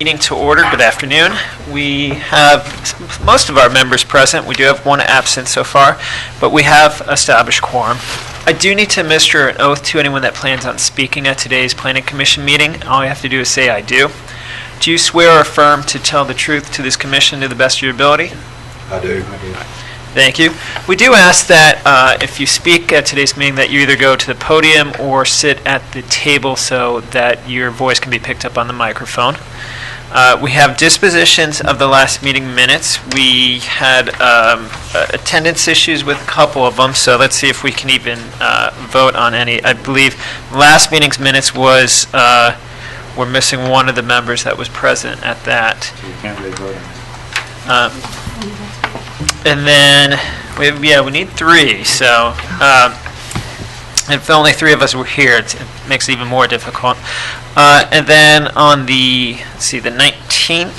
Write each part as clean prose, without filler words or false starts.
Meeting to order. Good afternoon. We have most of our members present. We do have one absent so far, but we have established quorum. I do need to administer an oath to anyone that plans on speaking at today's Planning Commission meeting. All you have to do is say, "I do." Do you swear or affirm to tell the truth to this commission to the best of your ability? I do. Thank you. We do ask that if you speak at today's meeting that you either go to the podium or sit at the table so that your voice can be picked up on the microphone. We have dispositions of the last meeting minutes. We had attendance issues with a couple of them, so let's see if we can even vote on any. I believe last meeting's minutes was, we're missing one of the members that was present at that. So you can't really vote on it. And then, we need three, so if only three of us were here, it makes it even more difficult. And then on the 19th?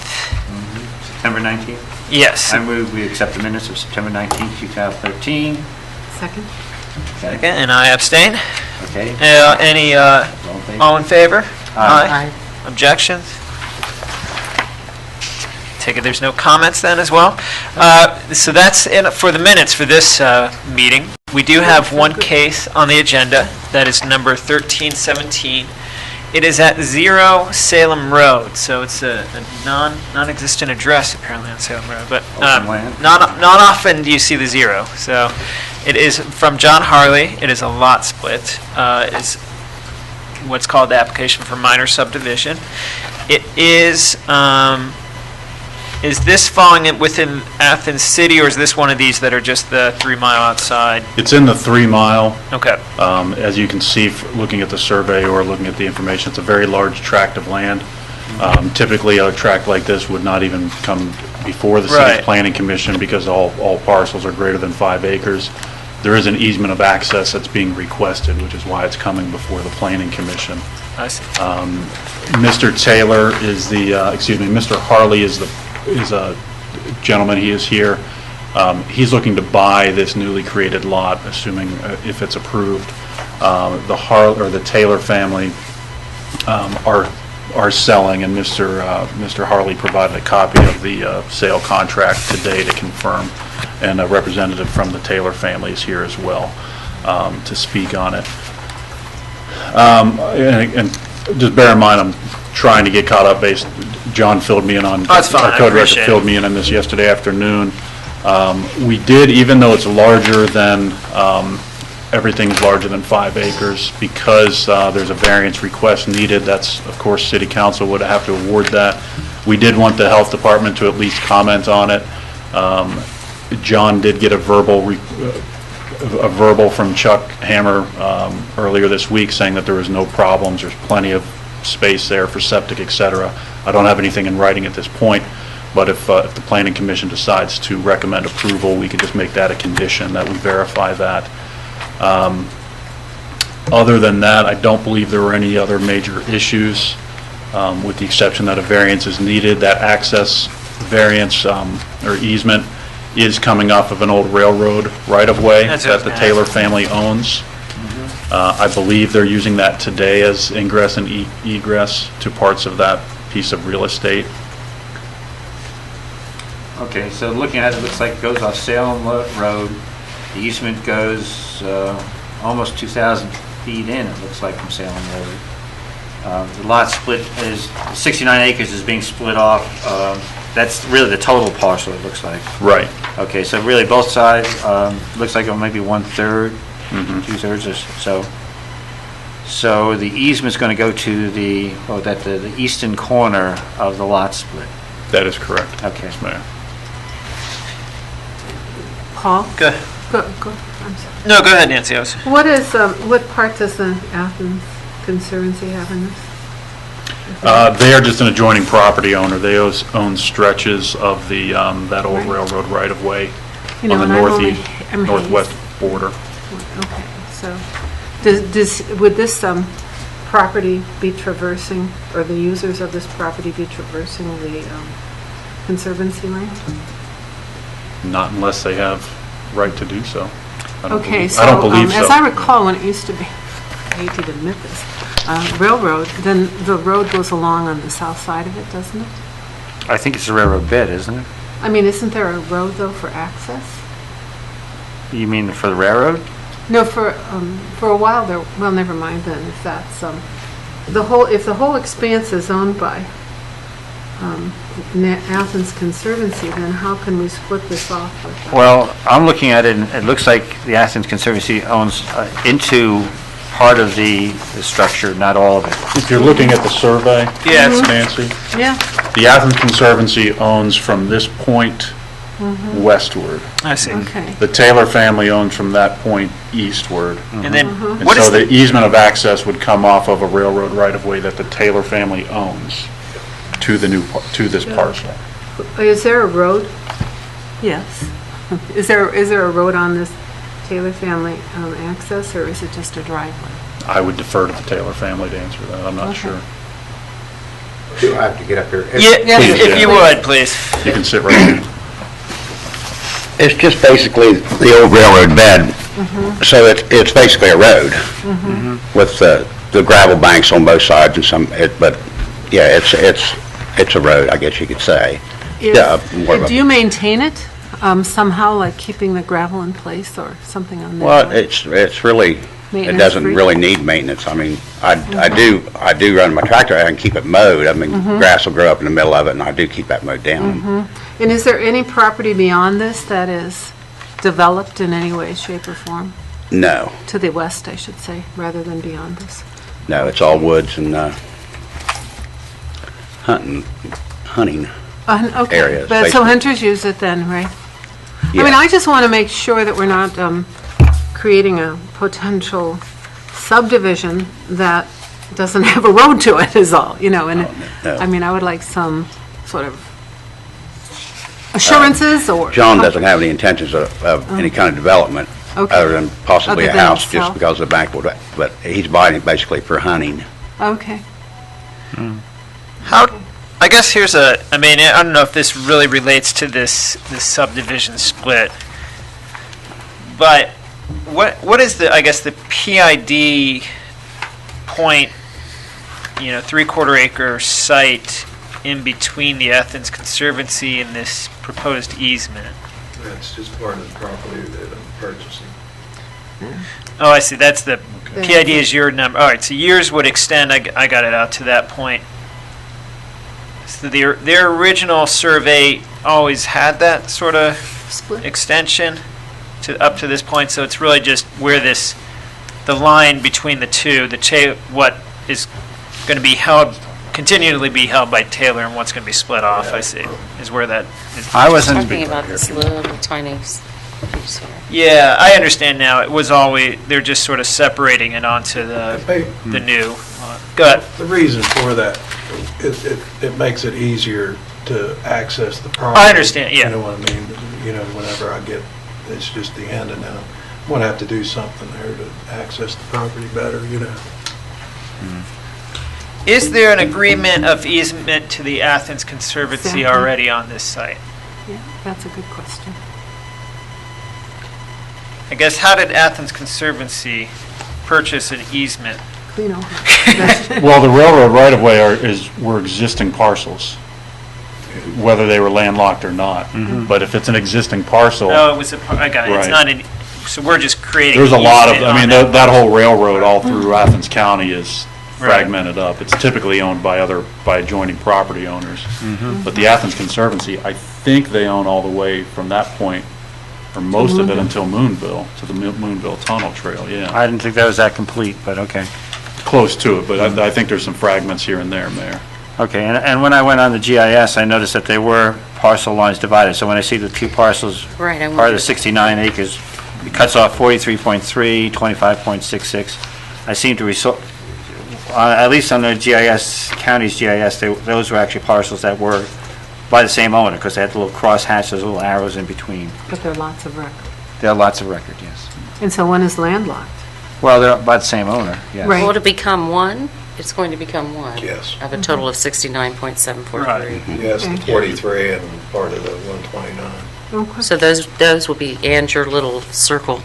September 19th? Yes. I move we accept the minutes of September 19th, 2013. Second. Second, and I abstain. Okay. Any, all in favor? Aye. Objections? Take it there's no comments then as well. So that's it for the minutes for this meeting. We do have one case on the agenda. That is number 1317. It is at 0 Salem Road, so it's a non-existent address apparently on Salem Road. But not often do you see the 0. So it is from John Harley. It is a lot split. It's what's called the application for minor subdivision. It is. Is this falling within Athens City, or is this one of these that are just the 3 mile outside? It's in the 3 mile. Okay. As you can see, looking at the survey or looking at the information, it's a very large tract of land. Typically, a tract like this would not even come before the city's planning commission because all parcels are greater than 5 acres. There is an easement of access that's being requested, which is why it's coming before the planning commission. I see. Mr. Taylor is Mr. Harley is a gentleman. He is here. He's looking to buy this newly created lot, assuming if it's approved. The Taylor family are selling, and Mr. Harley provided a copy of the sale contract today to confirm, and a representative from the Taylor family is here as well to speak on it. And just bear in mind, I'm trying to get caught up John filled me in on, our code director filled me in on this yesterday afternoon. We did, even though it's larger than, everything's larger than 5 acres, because there's a variance request needed. That's, of course, City Council would have to award that. We did want the Health Department to at least comment on it. John did get a verbal from Chuck Hammer earlier this week saying that there was no problems. There's plenty of space there for septic, etc. I don't have anything in writing at this point, but if the Planning Commission decides to recommend approval, we could just make that a condition that we verify that. Other than that, I don't believe there were any other major issues, with the exception that a variance is needed. That access variance or easement is coming off of an old railroad right-of-way that the Taylor family owns. I believe they're using that today as ingress and egress to parts of that piece of real estate. Okay, so looking at it, it looks like it goes off Salem Road. The easement goes almost 2,000 feet in, it looks like, from Salem Road. The lot split is 69 acres is being split off. That's really the total parcel, it looks like. Right. Okay, so really both sides, looks like maybe 1/3, 2/3 or so. So the easement's going to go to the eastern corner of the lot split. That is correct. Okay. Yes, Mayor. Paul? Go. I'm sorry. No, go ahead, Nancy. What part does the Athens Conservancy have in this? They are just an adjoining property owner. They own stretches of the that old railroad right-of-way on the northwest border. Okay, so would this property be traversing, or the users of this property be traversing the Conservancy land? Not unless they have right to do so. I don't Okay, believe so. as I recall, when it used to be, I hate to admit this, railroad, then the road goes along on the south side of it, doesn't it? I think it's a railroad bed, isn't it? I mean, isn't there a road, though, for access? You mean for the railroad? No, for a while there, well, never mind then, if that's, if the whole expanse is owned by Athens Conservancy, then how can we split this off with that? Well, I'm looking at it, and it looks like the Athens Conservancy owns into part of the structure, not all of it. If you're looking at the survey, Yes. Nancy, Yeah, the Athens Conservancy owns from this point westward. I see. okay. The Taylor family owns from that point eastward. And then, And what is so the, the easement of access would come off of a railroad right-of-way that the Taylor family owns to this parcel. Is there a road? Yes. Is there a road on this Taylor family access, or is it just a driveway? I would defer to the Taylor family to answer that, I'm not Okay. sure. Do I have to get up here? yeah, Please, if you yeah. would, please. You can sit right here. It's just basically the old railroad bed, so it's basically a road with the gravel banks on both sides and but yeah, it's a road, I guess you could say. Yeah, more of a- Do you maintain it somehow, like keeping the gravel in place or something on that? Well, it's really, it Maintenance doesn't free? really need maintenance. I mean, I do run my tractor and keep it mowed. I mean, grass will grow up in the middle of it, and I do keep that mowed down. And is there any property beyond this that is developed in any way, shape, or form? No, To the west, I should say, rather than beyond this? no, it's all woods and hunting. Okay, Areas, but so basically. hunters use it then, right? I mean, Yeah. I just want to make sure that we're not creating a potential subdivision that doesn't have a road to it is all, and, no. I mean, I would like some sort of assurances or... John doesn't have any intentions of any kind of development Okay. other than possibly Other a than house, just himself. because of the bank would, but he's buying it basically for hunting. Okay. How, I guess here's I don't know if this really relates to this subdivision split, but what is the PID point, 3/4 acre site in between the Athens Conservancy and this proposed easement? That's just part of the property that I'm purchasing. Oh, I see, that's the, Okay. PID is your number, all right, so yours would extend, I got it out to that point. So their original survey always had that sort of Split? extension up to this point, so it's really just where the line between the two, what is going to be continually be held by Taylor and what's going to be split off, I see, is where that is. I wasn't, Talking about this little tiny piece here. Yeah, I understand now, it was always, they're just sort of separating it onto the new. Go ahead. The reason for that, it makes it easier to access the property. I understand, yeah. You know what I mean? Whenever I get, it's just the end, and now I'm going to have to do something there to access the property better. Is there an agreement of easement to the Athens Conservancy Exactly. already on this site? Yeah, that's a good question. I guess, how did Athens Conservancy purchase an easement? Clean over. Well, the railroad right-of-way were existing parcels, whether they were landlocked or not. But if it's an existing parcel, No, it was I got it, it's Right. not in, so we're just creating. there's a lot of, easement I mean, on that whole railroad all through Athens County is Right. fragmented up. It's typically owned by adjoining property owners. But the Athens Conservancy, I think they own all the way from that point, or most of it until Moonville, to the Moonville Tunnel Trail, yeah. I didn't think that was that complete, but okay. Close to it, but I think there's some fragments here and there, Mayor. Okay, and when I went on the GIS, I noticed that there were parcel lines divided. So when I see the two parcels, Right, I part of wondered. the 69 acres, it cuts off 43.3, 25.66. I seem to at least on the GIS, county's GIS, those were actually parcels that were by the same owner, because they had the little cross hatches, little arrows in between. But there are lots of records. There are lots of record, yes. And so one is landlocked. Well, they're by the same owner, yes. Right. Will it become one? It's going to become one. Yes. Of a total of 69.743. Yes, the Okay. 43 and part of the 129. Okay. So those will be, and your little circle,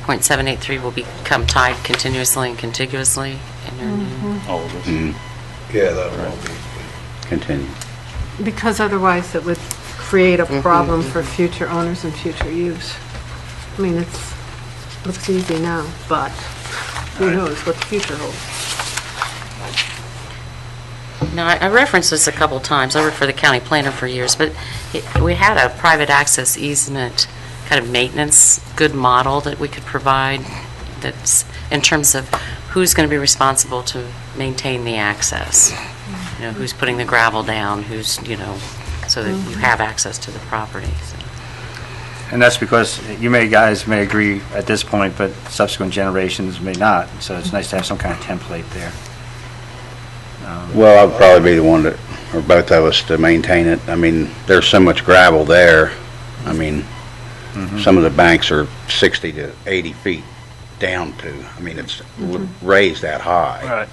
.783 will become tied continuously and contiguously in your new all of this. Yeah, that won't be. Continue. Because otherwise it would create a problem for future owners and future use. I mean, looks easy now, but who knows what the future holds. Now, I referenced this a couple times. I worked for the county planner for years, but we had a private access easement kind of maintenance, good model that we could provide that's in terms of who's going to be responsible to maintain the access. You know, who's putting the gravel down, who's, so that you have access to the property. So. And that's because guys may agree at this point, but subsequent generations may not. So it's nice to have some kind of template there. Well, I'd probably be the one that, or both of us, to maintain it. I mean, there's so much gravel there. I mean, some of the banks are 60 to 80 feet down to. I mean, it's raised that high. Right.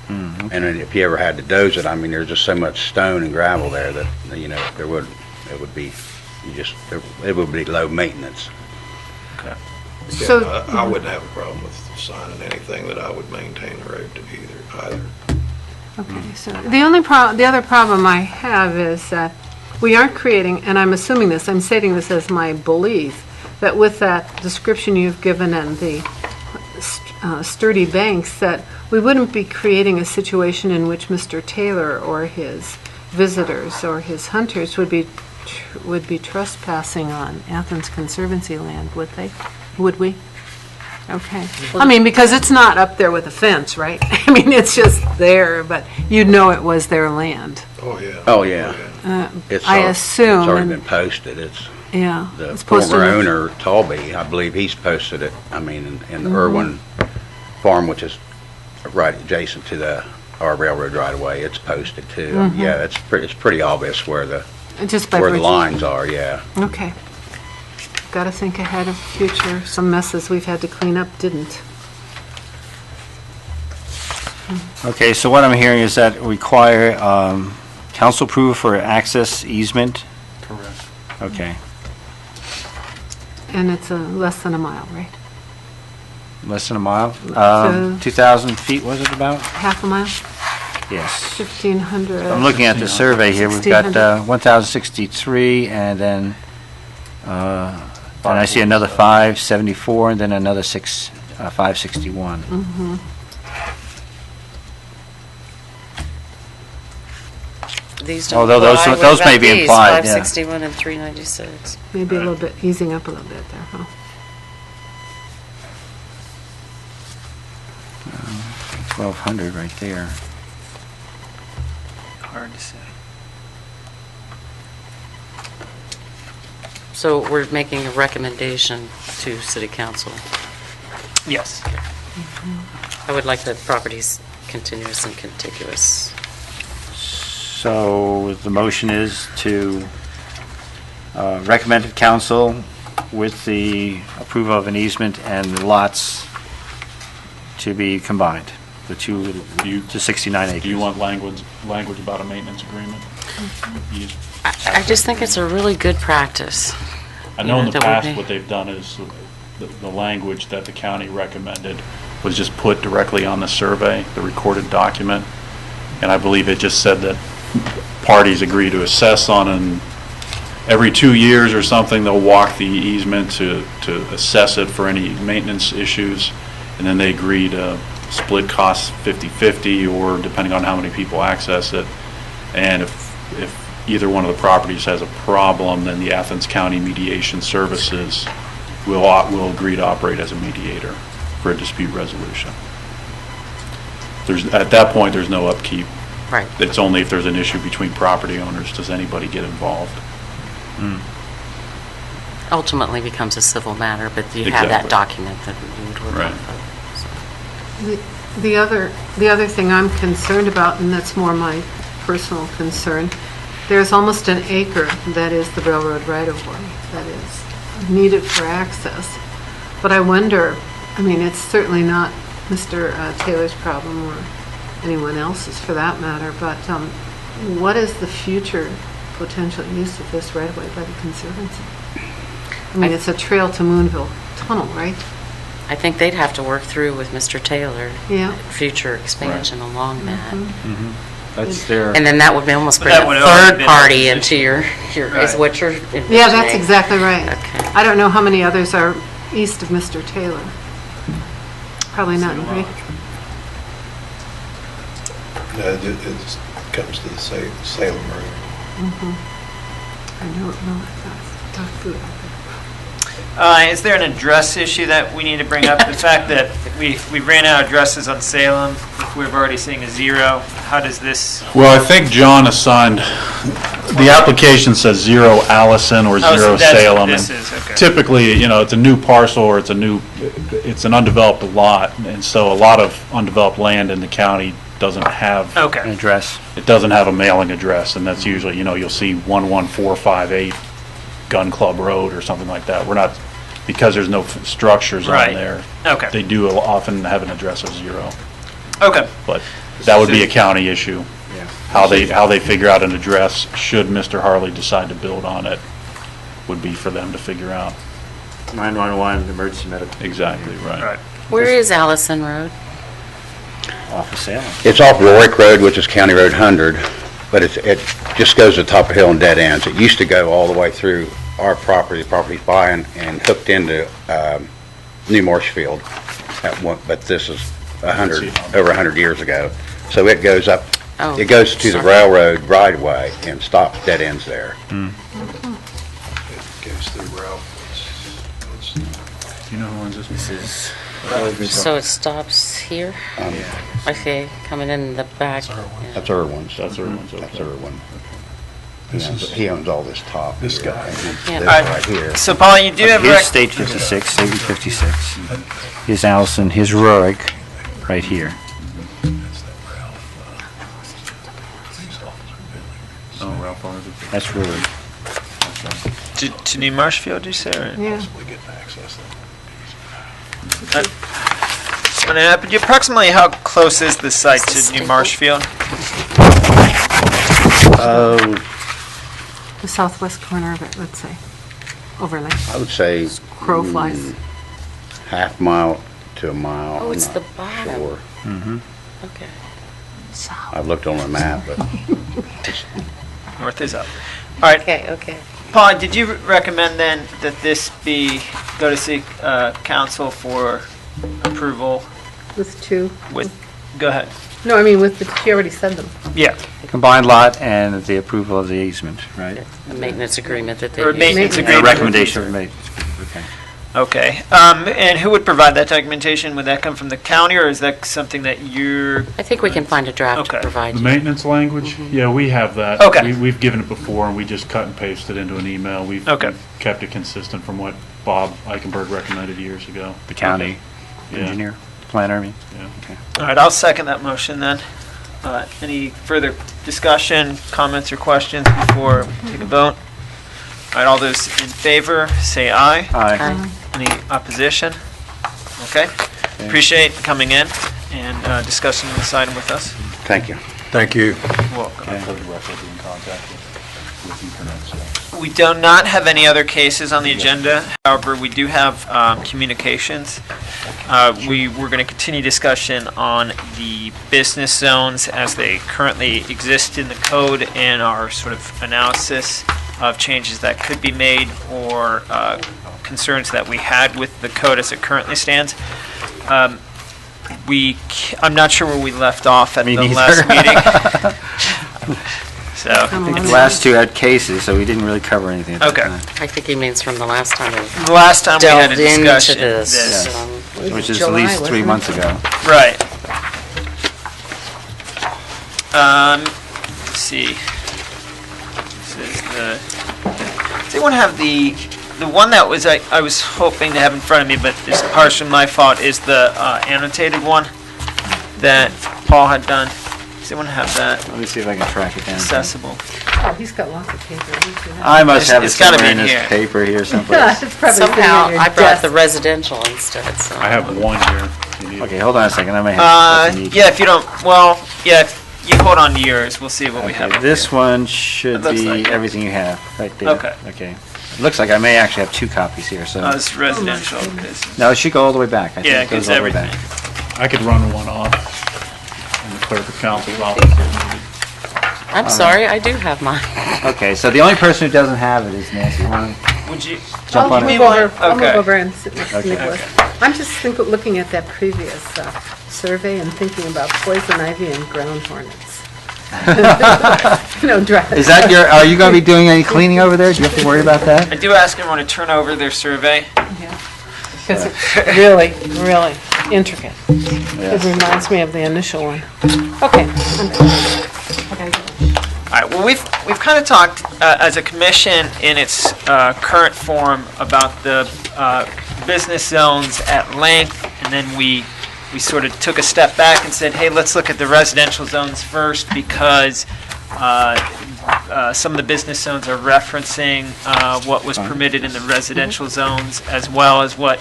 And then if you ever had to doze it, I mean, there's just so much stone and gravel there that, it would be low maintenance. Yeah, So, I wouldn't have a problem with signing anything that I would maintain the road to either. okay, so the other problem I have is that we aren't creating, and I'm assuming this, I'm stating this as my belief, that with that description you've given and the sturdy banks, that we wouldn't be creating a situation in which Mr. Taylor or his visitors or his hunters would be trespassing on Athens Conservancy land, would they? Would we? Okay. I mean, because it's not up there with a fence, right? I mean, it's just there, but you'd know it was their land. Oh, yeah. Oh, yeah. I assume. It's already and- been posted. Yeah. The it's posted former in- owner, Talby, I believe he's posted it, I mean, in the Irwin Farm, which is right adjacent to our railroad right away, it's posted too. Yeah, it's pretty obvious where the Just by where the virtue- lines are, yeah. Okay. Got to think ahead of future. Some messes we've had to clean up didn't. Okay, so what I'm hearing is that require council approval for access easement. Correct. Okay, And it's less than a mile, right? less than a mile. So- 2,000 feet was it about? Half a mile? Yes. 1,500. I'm looking at the survey here. We've got 1,600. 1,063 and then I see another 574 and then another 561. These don't Although those- apply. What those may about be these? implied, yeah. 561 and 396. Maybe a little bit, easing up a little bit there, huh? 1,200 right there. Hard to say. So we're making a recommendation to city council. Yes. I would like the properties continuous and contiguous. So the motion is to recommend to council with the approval of an easement and the lots to be combined, the two to 69 acres. Do you want language about a maintenance agreement? I just think it's a really good practice. I know in the that would past be- what they've done is the language that the county recommended was just put directly on the survey, the recorded document. And I believe it just said that parties agree to assess on an, every 2 years or something, they'll walk the easement to assess it for any maintenance issues. And then they agree to split costs 50-50 or depending on how many people access it. And if either one of the properties has a problem, then the Athens County Mediation Services will agree to operate as a mediator for a dispute resolution. At that point, there's no upkeep. Right. It's only if there's an issue between property owners does anybody get involved. Ultimately becomes a civil matter, but you have that Exactly. document that you would work Right. on. The other thing I'm concerned about, and that's more my personal concern, there's almost an acre that is the railroad right-of-way that is needed for access. But I wonder, I mean, it's certainly not Mr. Taylor's problem or anyone else's for that matter, but what is the future potential use of this right-of-way by the Conservancy? I mean, it's a trail to Moonville Tunnel, right? I think they'd have to work through with Mr. Taylor, Yeah. future expansion along that. That's their, And then that would almost But bring that a would already third been party our into your, is Right. what you're envisioning. Yeah, that's exactly right. Okay. I don't know how many others are east of Mr. Taylor. Probably none, right? It comes to the Salem Road. I don't know if that's tough food out Is there an address issue that we need to bring up? The fact that we ran out of addresses on Salem, we're already seeing a 0. How does this? Well, I think John assigned, the application says 0 Allison or 0 Oh, so that's what Salem. this and is, okay. Typically, it's a new parcel or it's an undeveloped lot, and so a lot of undeveloped land in the county doesn't have, an Okay, address. it doesn't have a mailing address, and that's usually, you'll see 11458 Gun Club Road or something like that. We're not, because there's no structures Right. on there, okay, they do often have an address of 0, okay. but that would be a county issue. Yeah. How they figure out an address, should Mr. Harley decide to build on it, would be for them to figure out. 911, emergency medical. Exactly, right. Right. Where is Allison Road? Off of Salem. It's off Warwick Road, which is County Road 100, but it just goes to the top of the hill and dead ends. It used to go all the way through our property, the property's buying, and hooked into New Marshfield at one, but this is over 100 years ago. So it goes up, Oh, it goes to the sorry. railroad right of way and stops, dead ends there. It goes through Ralph. Do you know who owns this? This is, So it stops here? Okay, coming in the back. Yeah. That's Irwin's. That's Irwin's, That's okay. Irwin. This is- He owns all this top. This here, guy. and Yeah. This Alright. right here. So Paul, you do have, here's State 56, State 56. Here's Allison, here's Rurik, right here. Oh, Ralph Harvey. That's Rurik. to New Marshfield, you say? Or? there. Yeah. Possibly getting access then. And approximately how close is the site to New Marshfield? The southwest corner of it, let's say, overlay. I would say Crow flies. half mile to a mile. Oh, I'm it's not the bottom. sure. Okay. I've looked on the map, but North is up. All right, Okay. Paul, did you recommend then that this go to city council for approval With two. with, go ahead. No, I mean with the, she already said them. Yeah, Combined lot and the approval of the easement, right? The maintenance agreement that they or use. maintenance Maintenance. And a agreement. recommendation made. Okay. Okay, and who would provide that documentation? Would that come from the county, or is that something that you're, I think we can find a draft to Okay. provide The you. maintenance language? Yeah, we have that. Okay. We've given it before, and we just cut and pasted into an email. We've Okay. kept it consistent from what Bob Eichenberg recommended years ago. The county Yeah. engineer, planner, I mean. Yeah. Okay. all right, I'll second that motion then. Any further discussion, comments, or questions before we take a vote? All right, all those in favor, say aye. Aye. Aye. Any opposition? Okay. Appreciate coming in and discussing this item with us. thank you. Thank you. Welcome. Okay. For the record, be in contact with Ethernet stuff. We do not have any other cases on the agenda. However, we do have communications. We're going to continue discussion on the business zones as they currently exist in the code and our sort of analysis of changes that could be made or concerns that we had with the code as it currently stands. I'm not sure where we left off at Me the neither. last meeting. So, I think the last two had cases, so we didn't really cover anything at that Okay. time. I think he means from the last time we the last time we had a delved into discussion. this. Yes. Which is at July, least 3 wasn't months it? ago. Right. Let's see. This is does anyone have the one that was I was hoping to have in front of me, but is partially my fault, is the annotated one that Paul had done. Does anyone have that Let me see if I can track it down. accessible? Oh, he's got lots of paper. You should have- I must have it It's gotta be somewhere in in this here. paper here Yeah, someplace. it's probably sitting Somehow, on your I brought the desk. residential instead, so. I have one here. if you need it. Okay, hold on a second, I may have what you need. Yeah, if you don't, well, yeah, if you hold on to yours, we'll see what we have. Okay, up this here. one should It looks be like it. everything you have, right there. Okay. Okay. It looks like I may actually have two copies here, so. It's residential business. No, it should go all the way back. I think Yeah, it it goes gets all the way everything. back. I could run one off in the clerk of council's office. I'm sorry, I do have mine. Okay, so the only person who doesn't have it is Nancy. Would you? Jump on I'll it. move Okay. over and sit next to Okay. Nicholas. I'm just looking at that previous survey and thinking about poison ivy and ground hornets. Is that are you going to be doing any cleaning over there? Do you have to worry about that? I do ask everyone to turn over their survey. Because it's really, really intricate. It reminds me of the initial one. Okay. I'm done. Okay. All right, well, we've kind of talked as a commission in its current form about the business zones at length, and then we sort of took a step back and said, hey, let's look at the residential zones first, because some of the business zones are referencing what was permitted in the residential zones, as well as what,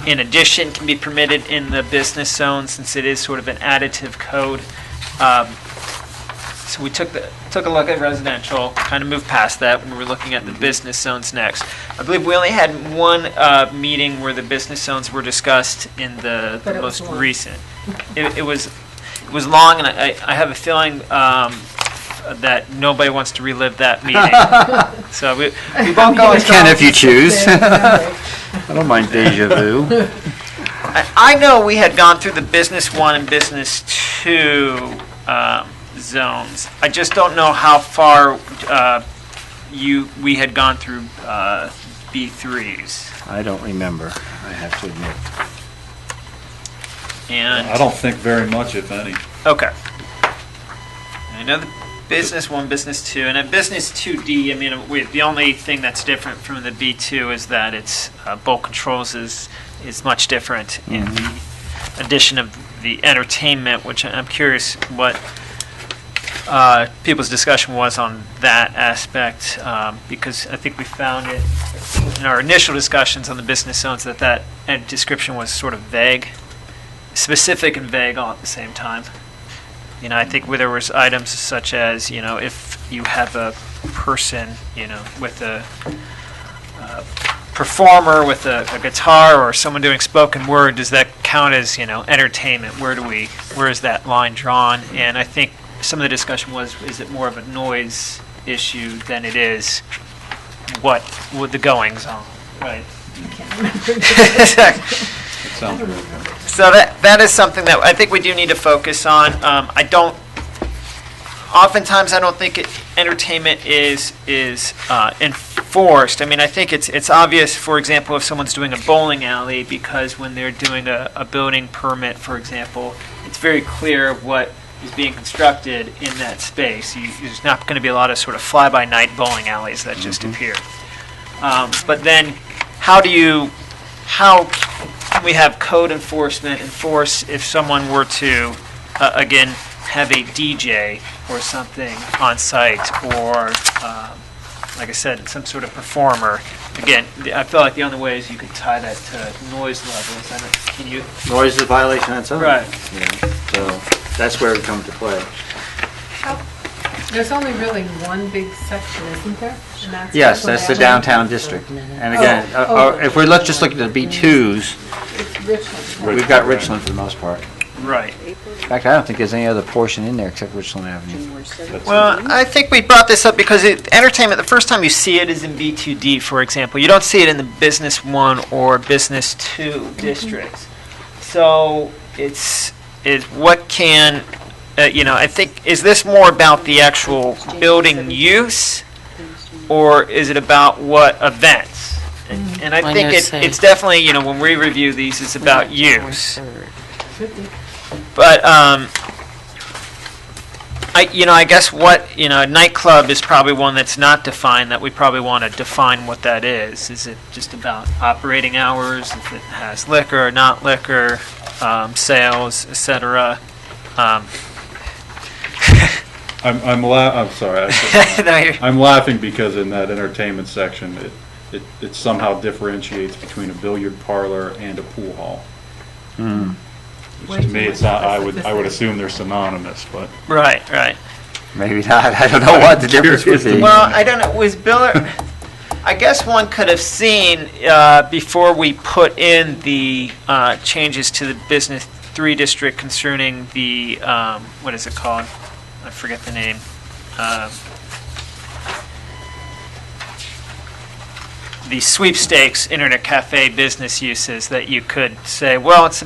in addition, can be permitted in the business zone, since it is sort of an additive code. So we took a look at residential, kind of moved past that when we were looking at the business zones next. I believe we only had one meeting where the business zones were discussed in the But it was most long. recent. It was long, and I have a feeling that nobody wants to relive that meeting. So we won't go You into can if you choose. I don't mind deja vu. I know we had gone through the business 1 and business 2 zones. I just don't know how far we had gone through B3s. I don't remember, I have to admit. And I don't think very much, if any. okay. I know the business 1, business 2, and at business 2D, I mean, the only thing that's different from the B2 is that its bulk controls is much different in the addition of the entertainment, which I'm curious what people's discussion was on that aspect, because I think we found it in our initial discussions on the business zones that description was sort of vague, specific and vague all at the same time. You know, I think where there was items such as, you know, if you have a person, you know, with a performer with a guitar or someone doing spoken word, does that count as, you know, entertainment? Where is that line drawn? And I think some of the discussion was, is it more of a noise issue than it is what the goings on, right? It sounds really good. So that is something that I think we do need to focus on. Oftentimes I don't think entertainment is enforced. I mean, I think it's obvious, for example, if someone's doing a bowling alley, because when they're doing a building permit, for example, it's very clear what is being constructed in that space. There's not going to be a lot of sort of fly-by-night bowling alleys that just appear. But then how can we have code enforcement enforce if someone were to, again, have a DJ or something on site, or, like I said, some sort of performer? Again, I feel like the only way is you could tie that to noise levels. Can you? Noise is a violation on its own. Right. Yeah, so that's where it would come into play. There's only really one big section, isn't there? And Yes, what that's the happened. downtown district. And again, if we just look at the B2s, It's Richland. we've got Richland for the most part. Right. In fact, I don't think there's any other portion in there except Richland Avenue. Well, I think we brought this up because entertainment, the first time you see it is in B2D, for example. You don't see it in the Business 1 or Business 2 districts. So what can, I think, is this more about the actual building use, or is it about what events? And I think it's definitely, when we review these, it's about use. But I guess a nightclub is probably one that's not defined, that we probably want to define what that is. Is it just about operating hours, if it has liquor or not liquor, sales, etc.? I'm sorry. No, you're- I'm laughing because in that entertainment section, it somehow differentiates between a billiard parlor and a pool hall. Which to me, it's not. I would assume they're synonymous, but Right. Maybe not. I don't know what the difference would be. Well, I don't know. Was I guess one could have seen, before we put in the changes to the Business 3 district concerning the, what is it called? I forget the name. The sweepstakes internet cafe business uses, that you could say, well, it's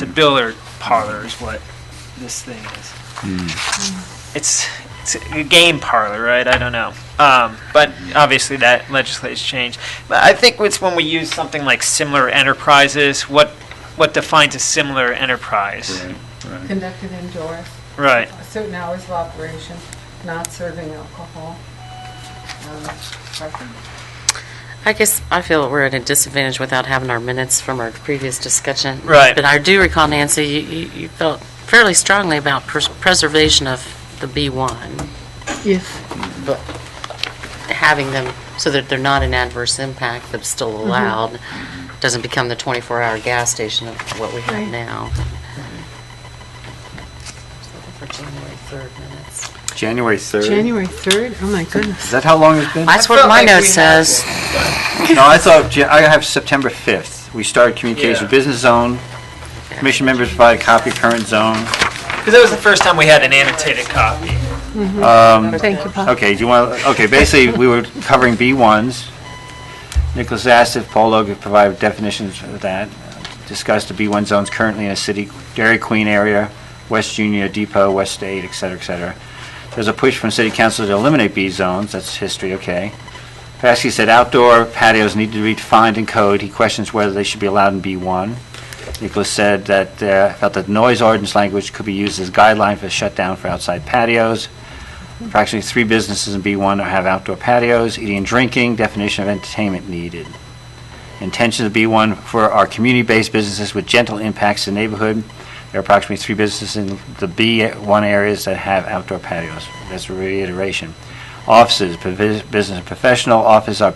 a billiard parlor is what this thing is. It's a game parlor, right? I don't know. But obviously that legislation's changed. But I think it's when we use something like similar enterprises, what defines a similar enterprise? Right. Conducted indoors, Right. certain hours of operation, not serving alcohol. Parking. I guess I feel we're at a disadvantage without having our minutes from our previous discussion. Right. But I do recall, Nancy, you felt fairly strongly about preservation of the B1, Yes. but having them so that they're not an adverse impact, but still allowed, doesn't become the 24-hour gas station of what we have Right. now. For January 3rd minutes. January 3rd? January 3rd? Oh, my goodness. Is that how long it's been? That's I what felt my like note we had says. No, I thought, I have September 5th. We started communication Yeah. business zone. Commission members provide a copy of current zone. Because that was the first time we had an annotated copy. Thank you, Paul. Okay, do you want, okay, basically, we were covering B1s. Nicholas asked if Paul Logan could provide definitions of that. Discussed the B1 zones currently in a city, Dairy Queen area, West Junior Depot, West State, et cetera, et cetera. There's a push from city council to eliminate B zones. That's history, okay. Paskey said outdoor patios need to be defined in code. He questions whether they should be allowed in B1. Nicholas said that felt that noise ordinance language could be used as guideline for shutdown for outside patios. Approximately 3 businesses in B1 have outdoor patios. Eating and drinking, definition of entertainment needed. Intentions of B1 for our community-based businesses with gentle impacts to the neighborhood. There are approximately 3 businesses in the B1 areas that have outdoor patios. That's a reiteration. Offices, business and professional offices are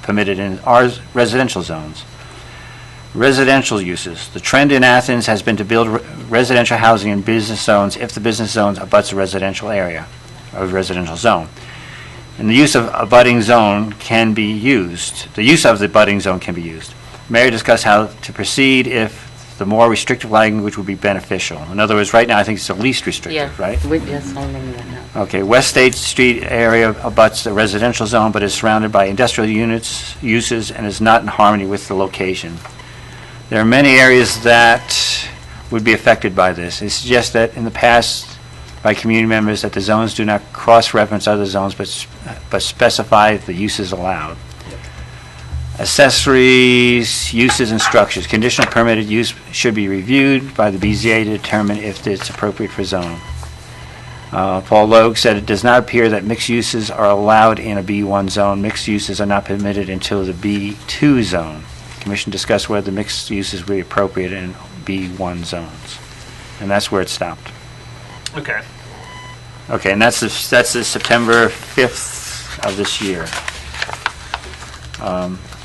permitted in our residential zones. Residential uses. The trend in Athens has been to build residential housing in business zones if the business zones abuts a residential area, or residential zone. And the use of a budding zone can be used. The use of the budding zone can be used. Mayor discussed how to proceed if the more restrictive language would be beneficial. In other words, right now, I think it's the least restrictive, right? Yes, I remember that now. Okay, West State Street area abuts the residential zone, but is surrounded by industrial uses, and is not in harmony with the location. There are many areas that would be affected by this. It suggests that in the past, by community members, that the zones do not cross-reference other zones, but specify the uses allowed. Accessories, uses, and structures. Conditional permitted use should be reviewed by the BZA to determine if it's appropriate for zone. Paul Logue said it does not appear that mixed uses are allowed in a B1 zone. Mixed uses are not permitted until the B2 zone. Commission discussed whether the mixed uses would be appropriate in B1 zones. And that's where it stopped. Okay. Okay, and that's the September 5th of this year.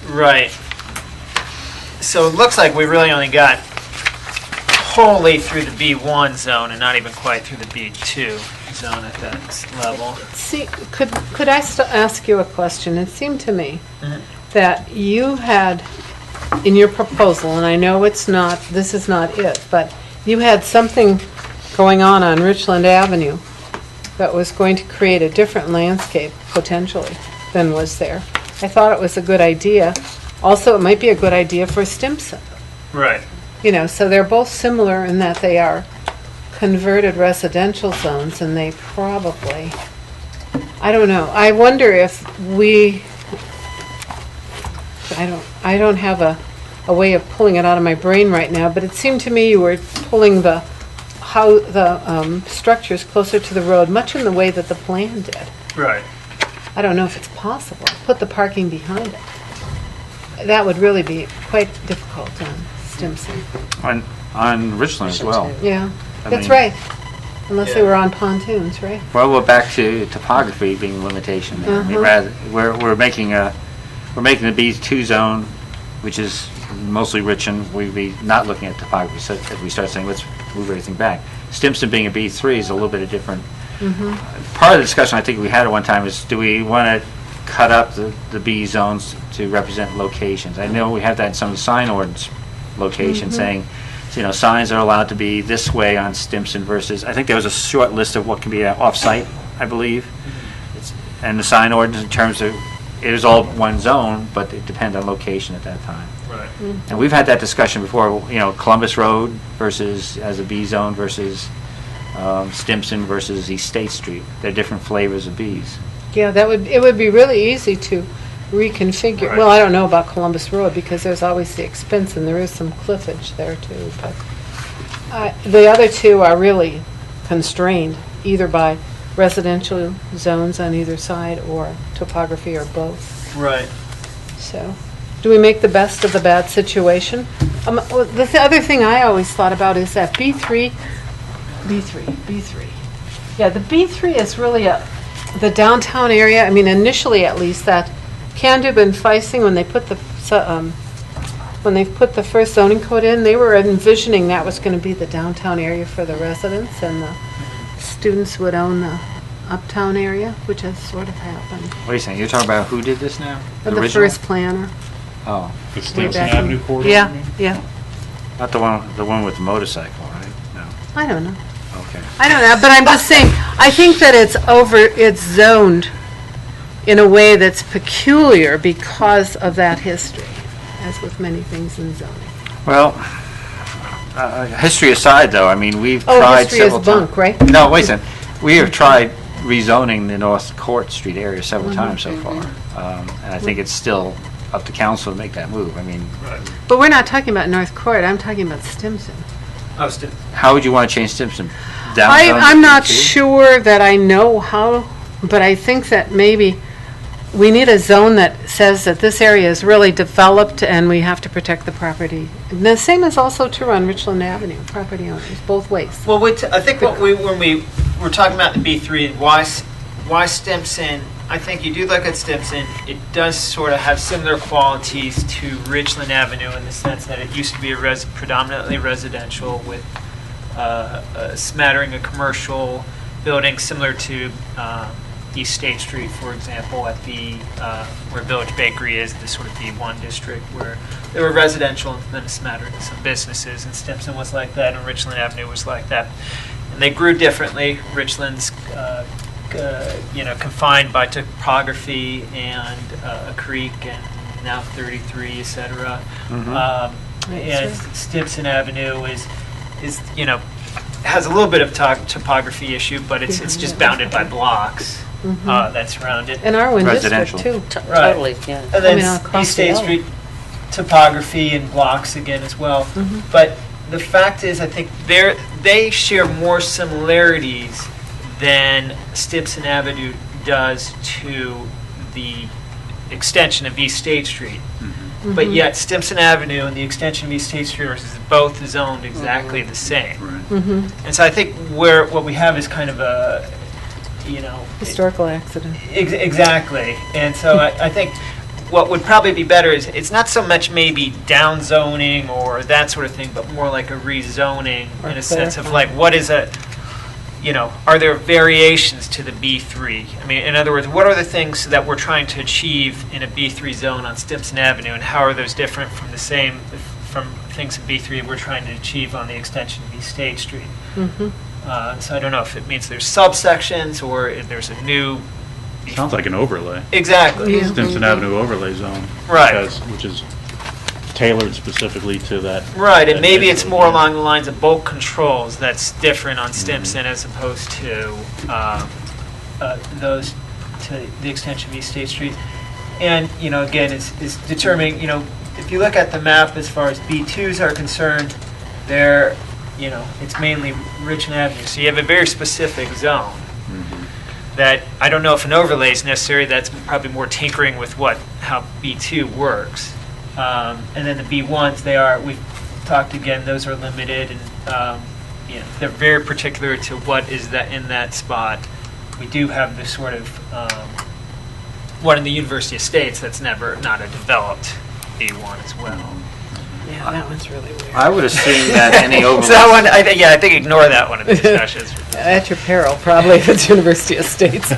Right. So it looks like we really only got wholly through the B1 zone and not even quite through the B2 zone at that level. See, could I ask you a question? It seemed to me that you had, in your proposal, and I know it's not, this is not it, but you had something going on Richland Avenue that was going to create a different landscape, potentially, than was there. I thought it was a good idea. Also, it might be a good idea for Stimson. Right. You know, so they're both similar in that they are converted residential zones, and they probably, I don't know. I wonder if we, I don't have a way of pulling it out of my brain right now, but it seemed to me you were pulling the structures closer to the road, much in the way that the plan did. Right. I don't know if it's possible. Put the parking behind it. That would really be quite difficult on Stimson. On Richland as well. Yeah, I that's mean- right. Unless they Yeah. were on pontoons, right? Well, we're back to topography being a limitation. I mean, we're making the B2 zone, which is mostly Richland, we'd be not looking at topography. So if we start saying, let's move everything back. Stimson being a B3 is a little bit of different. Part of the discussion I think we had at one time is, do we want to cut up the B zones to represent locations. I know we have that in some of the sign ordinance locations saying, you know, signs are allowed to be this way on Stimson versus, I think there was a short list of what can be off-site, I believe. And the sign ordinance in terms of, it was all one zone, but it depended on location at that time. Right. And we've had that discussion before, you know, Columbus Road versus, as a B zone versus Stimson versus East State Street. They're different flavors of Bs. Yeah, it would be really easy to reconfigure. Right. Well, I don't know about Columbus Road because there's always the expense and there is some cliffage there too. But the other two are really constrained either by residential zones on either side or topography or both. Right. So, do we make the best of the bad situation? The other thing I always thought about is that B3. Yeah, the B3 is really the downtown area. I mean, initially at least, that Candub and Feising, when they put the first zoning code in, they were envisioning that was going to be the downtown area for the residents, and the students would own the uptown area, which has sort of happened. What are you saying? You're talking about who did this now? The original? first planner. Oh, The way Stimson back in- Avenue corridor? Yeah, yeah. not the one with the motorcycle, right? No. I don't know. Okay. I don't know, but I'm just saying, I think that it's zoned in a way that's peculiar because of that history, as with many things in zoning. Well, history aside, though, I mean, we've Oh, tried history is several times. bunk, right? No, wait a second. We have tried rezoning the North Court Street area several times so far. And I think it's still up to council to make that move. I mean, But we're not talking about North Court, I'm talking about Stimson. Oh, Stimson. how would you want to change Stimson? Downtown I'm not too? sure that I know how, but I think that maybe we need a zone that says that this area is really developed and we have to protect the property. And the same is also true on Richland Avenue, property owners, both ways. Well, I think when we were talking about the B3, why Stimson, I think you do look at Stimson, it does sort of have similar qualities to Richland Avenue in the sense that it used to be a predominantly residential with a smattering of commercial buildings similar to East State Street, for example, at the where Village Bakery is, the sort of B1 district, where there were residential and then a smattering of some businesses, and Stimson was like that, and Richland Avenue was like that. And they grew differently. Richland's confined by topography and a creek, and now 33, et cetera. And Stimson Avenue is has a little bit of topography issue, but it's just bounded by blocks that surround it. And our own district Residential. too. Right. Totally, yeah. And then across East State the Street topography and blocks again as well. But the fact is, I think they share more similarities than Stimson Avenue does to the extension of East State Street. But yet Stimson Avenue and the extension of East State Street are both zoned exactly the same. And so I think what we have is kind of a, Historical accident. Exactly. And so I think what would probably be better is it's not so much maybe down zoning or that sort of thing, but more like a rezoning Or in a sense of clarifying. like what is are there variations to the B3? I mean, in other words, what are the things that we're trying to achieve in a B3 zone on Stimson Avenue, and how are those different from from things in B3 we're trying to achieve on the extension of East State Street? So I don't know if it means there's subsections or if there's a new. Sounds like an overlay. Exactly. Yeah. Stimson Avenue overlay zone. Right. Which is tailored specifically to that. Right, and that maybe it's neighborhood, more yeah. along the lines of bulk controls that's different on Stimson as opposed to those to the extension of East State Street. And, again, is determining, if you look at the map as far as B2s are concerned, they're, it's mainly Richland Avenue. So you have a very specific zone that I don't know if an overlay is necessary. That's probably more tinkering with how B2 works. And then the B1s, we've talked again, those are limited, and they're very particular to what is that in that spot. We do have this sort of one in the University Estates that's not a developed B1 as well. Yeah, that one's really weird. I would assume that any So overlay. that one, I think ignore that one in the discussions. At your peril, probably, if it's University Estates.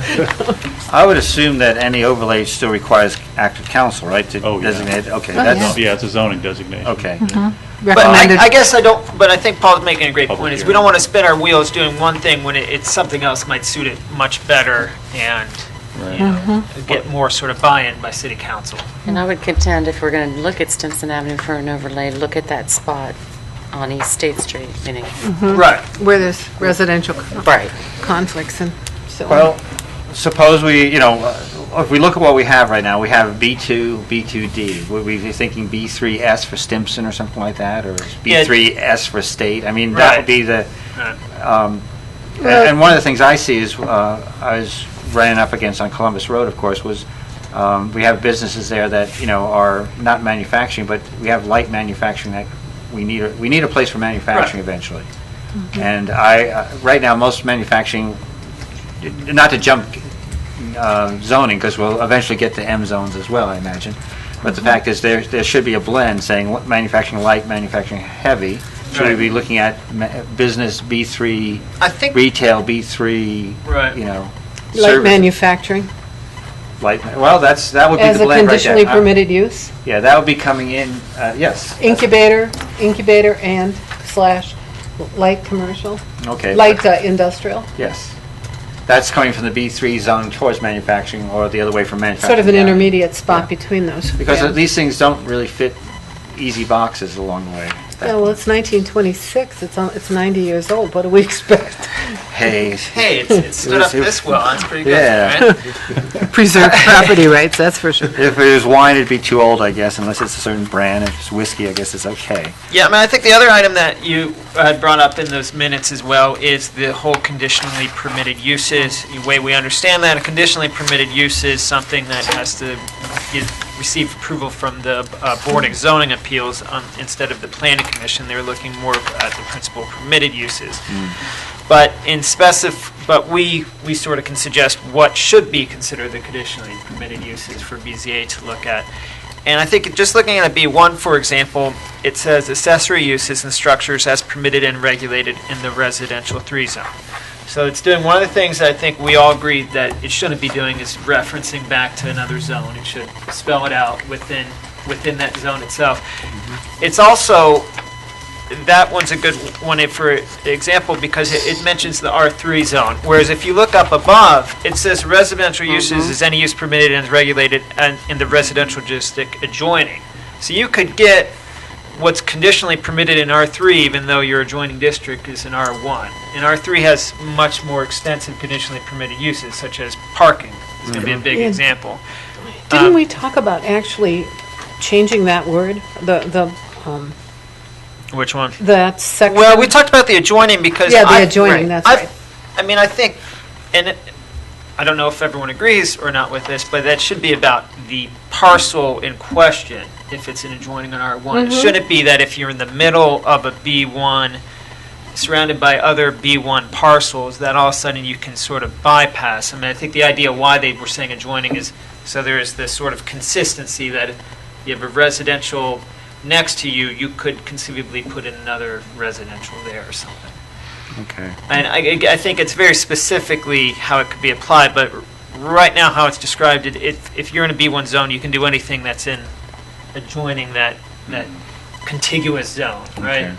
I would assume that any overlay still requires act of council, right? To Oh, yeah. designate. Okay, Oh, that's Yeah, it's a zoning designation. okay. But Recommended. I guess I don't, but I think Paul's making a great Public point, is we hearing. don't want to spin our wheels doing one thing when it's something else might suit it much better and, you know, get more sort of buy-in by city council. And I would contend if we're going to look at Stimson Avenue for an overlay, look at that spot on East State Street, meaning, Right. Where there's residential right. conflicts and so on. Well, suppose we, if we look at what we have right now, we have B2, B2D. Would we be thinking B3S for Stimson or something like that, or Yeah. B3S for State? I mean, that Right. would be the. Right. And one of the things I see is I was running up against on Columbus Road, of course, was we have businesses there that are not manufacturing, but we have light manufacturing that we need a place for manufacturing eventually. And right now most manufacturing, not to jump zoning, because we'll eventually get to M zones as well, I imagine. But the fact is there should be a blend saying what manufacturing light, manufacturing heavy. Should we Right. be looking at business B3, I think, retail B3, Right. Light service- manufacturing Light, well, that would be as the a blend right conditionally there. permitted use. Yeah, that would be coming in, yes. Incubator and / light commercial, Okay. light industrial. Yes. That's coming from the B3 zone towards manufacturing, or the other way from manufacturing. Sort of an down. intermediate spot Yeah. between those. Because Yeah. these things don't really fit easy boxes along the way. Yeah, well, it's 1926, it's 90 years old, what do we expect? Hey. hey, it stood up this well, that's pretty good, Yeah. right? Preserve property rights, that's for sure. If it was wine, it'd be too old, I guess, unless it's a certain brand. If it's whiskey, I guess it's okay. Yeah, I mean, I think the other item that you had brought up in those minutes as well is the whole conditionally permitted uses. The way we understand that, a conditionally permitted use is something that has to receive approval from the Board of Zoning Appeals instead of the Planning Commission. They're looking more at the principal permitted uses. But we sort of can suggest what should be considered the conditionally permitted uses for BZA to look at. And I think just looking at a B1, for example, it says accessory uses and structures as permitted and regulated in the residential 3 zone. So it's doing one of the things that I think we all agree that it shouldn't be doing is referencing back to another zone. It should spell it out within that zone itself. It's also, that one's a good one for example because it mentions the R3 zone. Whereas if you look up above, it says residential uses is any use permitted and is regulated in the residential district adjoining. So you could get what's conditionally permitted in R3 even though your adjoining district is in R1. And R3 has much more extensive conditionally permitted uses such as parking. It's going to be a big Yeah. example. Didn't we talk about actually changing that word, Which one? that section? Well, we talked about the adjoining because Yeah, the adjoining, that's right. I mean, I think, and I don't know if everyone agrees or not with this, but that should be about the parcel in question, if it's an adjoining on R1. It shouldn't be that if you're in the middle of a B1, surrounded by other B1 parcels, that all of a sudden you can sort of bypass. I mean, I think the idea why they were saying adjoining is so there is this sort of consistency that if you have a residential next to you, you could conceivably put in another residential there or something. Okay. And I think it's very specifically how it could be applied, but right now how it's described, if you're in a B1 zone, you can do anything that's in adjoining that contiguous zone, right? Okay.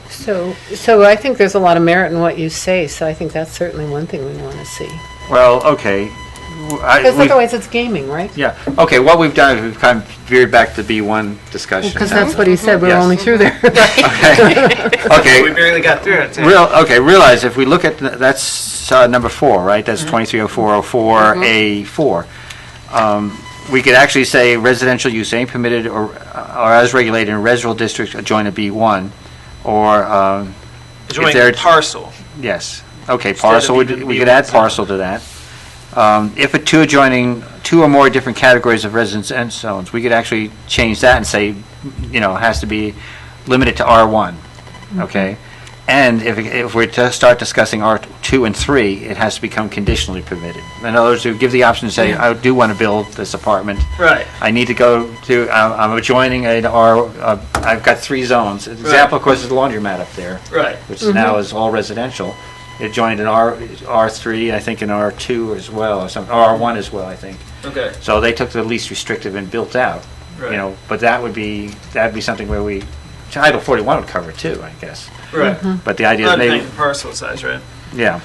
So I think there's a lot of merit in what you say, so I think that's certainly one thing we want to see. Well, okay. Because otherwise it's gaming, right? Yeah. Okay, what we've done is we've kind of veered back to the B1 discussion. Because that's what he said, we're Yes. only through there. Okay. We barely got through it. too. Realize if we look at, that's number 4, right? That's 230404A4. We could actually say residential use ain't permitted or as regulated in residential districts adjoining a B1, or Adjoining they're- the parcel. yes. Okay, Instead of parcel, even we could B1 add zone. parcel to that. If two or more different categories of residence and zones, we could actually change that and say, it has to be limited to R1, okay? And if we're to start discussing 2 and 3, it has to become conditionally permitted. In other words, to give the option to say, I do want to build this apartment. Right. I need to go to, I'm adjoining I've got 3 zones. The example, of course, is the laundromat up there, Right. which now is all residential. It joined an R3, I think an R2 as well, or something, or R1 as well, I think. Okay. So they took the least restrictive and built out, Right. but that'd be something where Title 41 would cover it too, I guess. Right. But the idea is Not maybe, paying parcel size, right? yeah.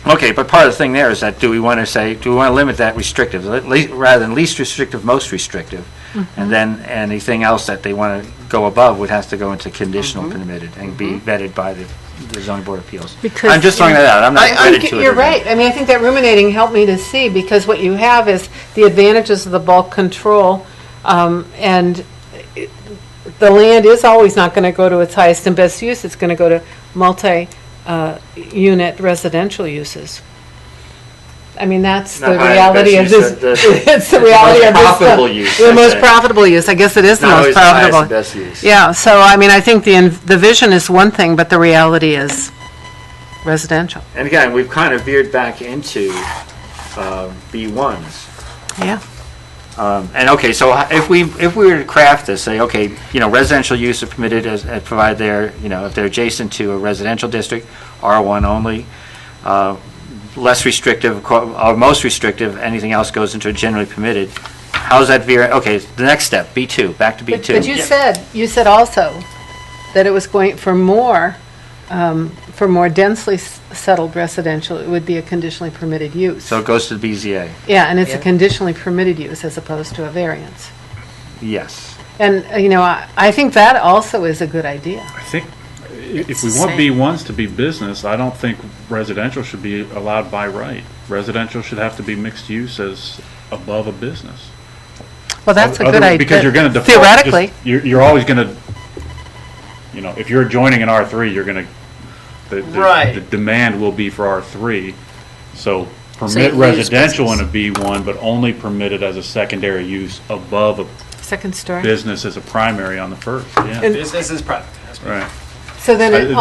Okay, but part of the thing there is that do we want to limit that restrictive, rather than least restrictive, most restrictive? And then anything else that they want to go above would have to go into conditional permitted and be vetted by the zoning board of appeals. Because I'm just throwing that out, I'm not wedded to it. You're right. I mean, I think that ruminating helped me to see, because what you have is the advantages of the bulk control, and the land is always not going to go to its highest and best use. It's going to go to multi-unit residential uses. I mean, that's the Not high reality of and best this. use, It's the reality of this. profitable use, The I'd most say. profitable use. I guess it is the Not most always the highest profitable. and best use. Yeah, so I mean, I think the vision is one thing, but the reality is residential. And again, we've kind of veered back into B1s. Yeah. And okay, so if we were to craft this, say, okay, residential use are permitted as provided they're, if they're adjacent to a residential district, R1 only, less restrictive, or most restrictive, anything else goes into generally permitted. How's that veer? Okay, the next step, B2, back to B2. But you said also that it was going for more densely settled residential, it would be a conditionally permitted use. So it goes to the BZA. Yeah, and it's a conditionally permitted use as opposed to a variance. Yes. And, I think that also is a good idea. I think if It's we the want same. B1s to be business, I don't think residential should be allowed by right. Residential should have to be mixed use as above a business. Well, that's a good Other- idea. Because you're going to default. Theoretically. You're always going to, if you're adjoining an R3, you're going to, Right. the demand will be for R3. So So permit you lose residential in a business. B1, but only permit it as a secondary use above a Second story. business as a primary on the first, yeah. And- Business is private. That's right. Right. So then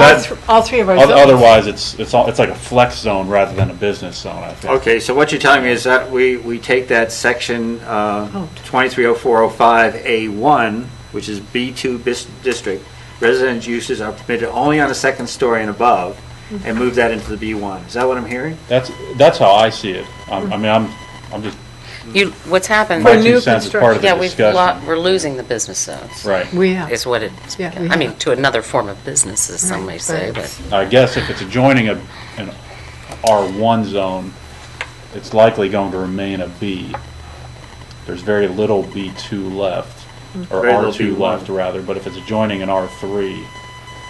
all three of our zones. Otherwise, it's like a flex zone rather than a business zone, I think. Okay, so what you're telling me is that we take that section 230405A1, which is B2 district, residential uses are permitted only on the second story and above, and move that into the B1. Is that what I'm hearing? That's how I see it. I mean, I'm just, What's happened, my new 2 cents is part of the yeah, discussion. we're losing the business zones. Right. We have. Is what it's, Yeah, we I mean, have. to another form of business, as some may Right, say, right. but I guess if it's adjoining an R1 zone, it's likely going to remain a B. There's very little B2 left, or Very little R2 B1. left, rather, but if it's adjoining an R3,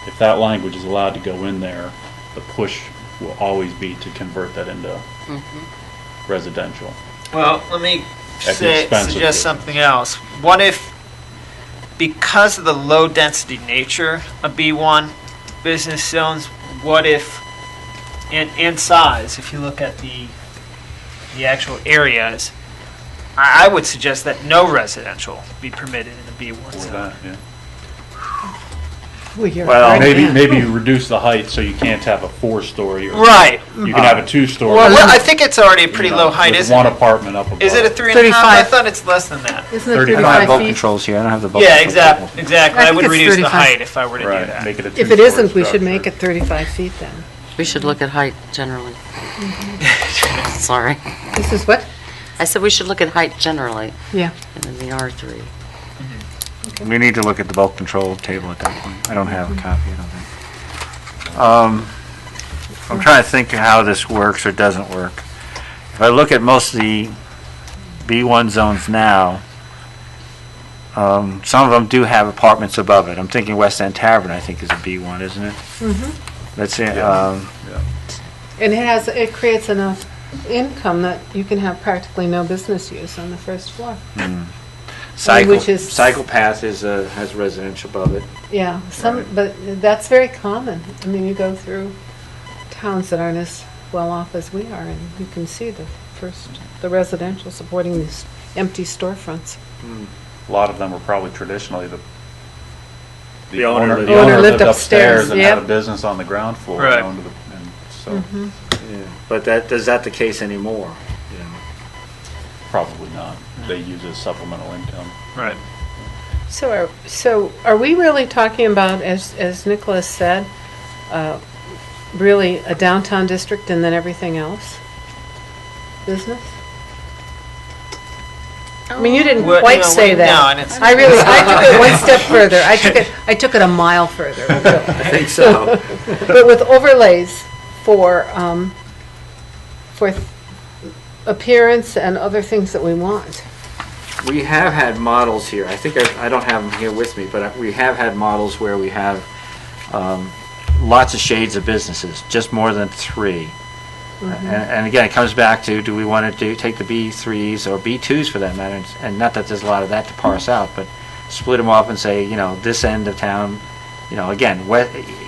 if that language is allowed to go in there, the push will always be to convert that into residential. Well, let me At the expense of suggest the- something else. What if, because of the low-density nature of B1 business zones, what if, and size, if you look at the actual areas, I would suggest that no residential be permitted in the B1 For zone. that, yeah. Well, Maybe you reduce the height so you can't have a 4-story. Or Right. You can have a 2-story. Well, I think it's already a pretty you know, low height, with isn't one it? apartment up above. Is it a 3.5? I 35. thought it's less than that. Isn't it 35 I don't have 35 bulk feet? controls here, I don't have the bulk Yeah, controls. exactly. I I think would it's reduce the 35. height if I were to do Right, that. make it a If it 2-story isn't, we should structure. make it 35 feet then. we should look at height generally. Sorry. This is what? I said we should look at height generally, Yeah. and then the R3. We need to look at the bulk control table at that point. I don't have a copy, I don't think. I'm trying to think of how this works or doesn't work. If I look at most of the B1 zones now, some of them do have apartments above it. I'm thinking West End Tavern, I think, is a B1, isn't it? Let's see, And it creates enough income that you can have practically no business use on the first floor. which is- Cycle Path has residential above it. Yeah, but that's very common. I mean, you go through towns that aren't as well off as we are, and you can see the residential supporting these empty storefronts. A lot of them were probably traditionally The owner lived the owner lived upstairs, upstairs and had a yep. business on the ground floor. Right. And so But is that the case anymore? You know? Probably not. They use it as supplemental income. Right. So are we really talking about, as Nicholas said, really a downtown district and then everything else? Business? I mean, you didn't Well, quite no, say no, that. and it's- I took it one step further. I took it a mile further. I think so. But with overlays for appearance and other things that we want. We have had models here. I think I don't have them here with me, but we have had models where we have lots of shades of businesses, just more than 3. And again, it comes back to, do we want to take the B3s or B2s for that matter, and not that there's a lot of that to parse out, but split them up and say, you know, this end of town, you know, again,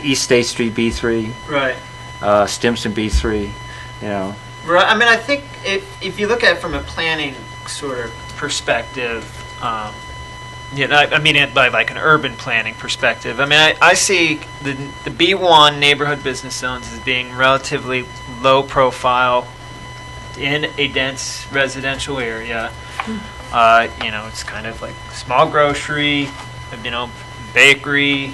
East State Street B3, Right. Stimson B3, you know. Right. I mean, I think if you look at it from a planning sort of perspective, I mean it by like an urban planning perspective. I mean, I see the B1 neighborhood business zones as being relatively low profile in a dense residential area. It's kind of like small grocery, bakery,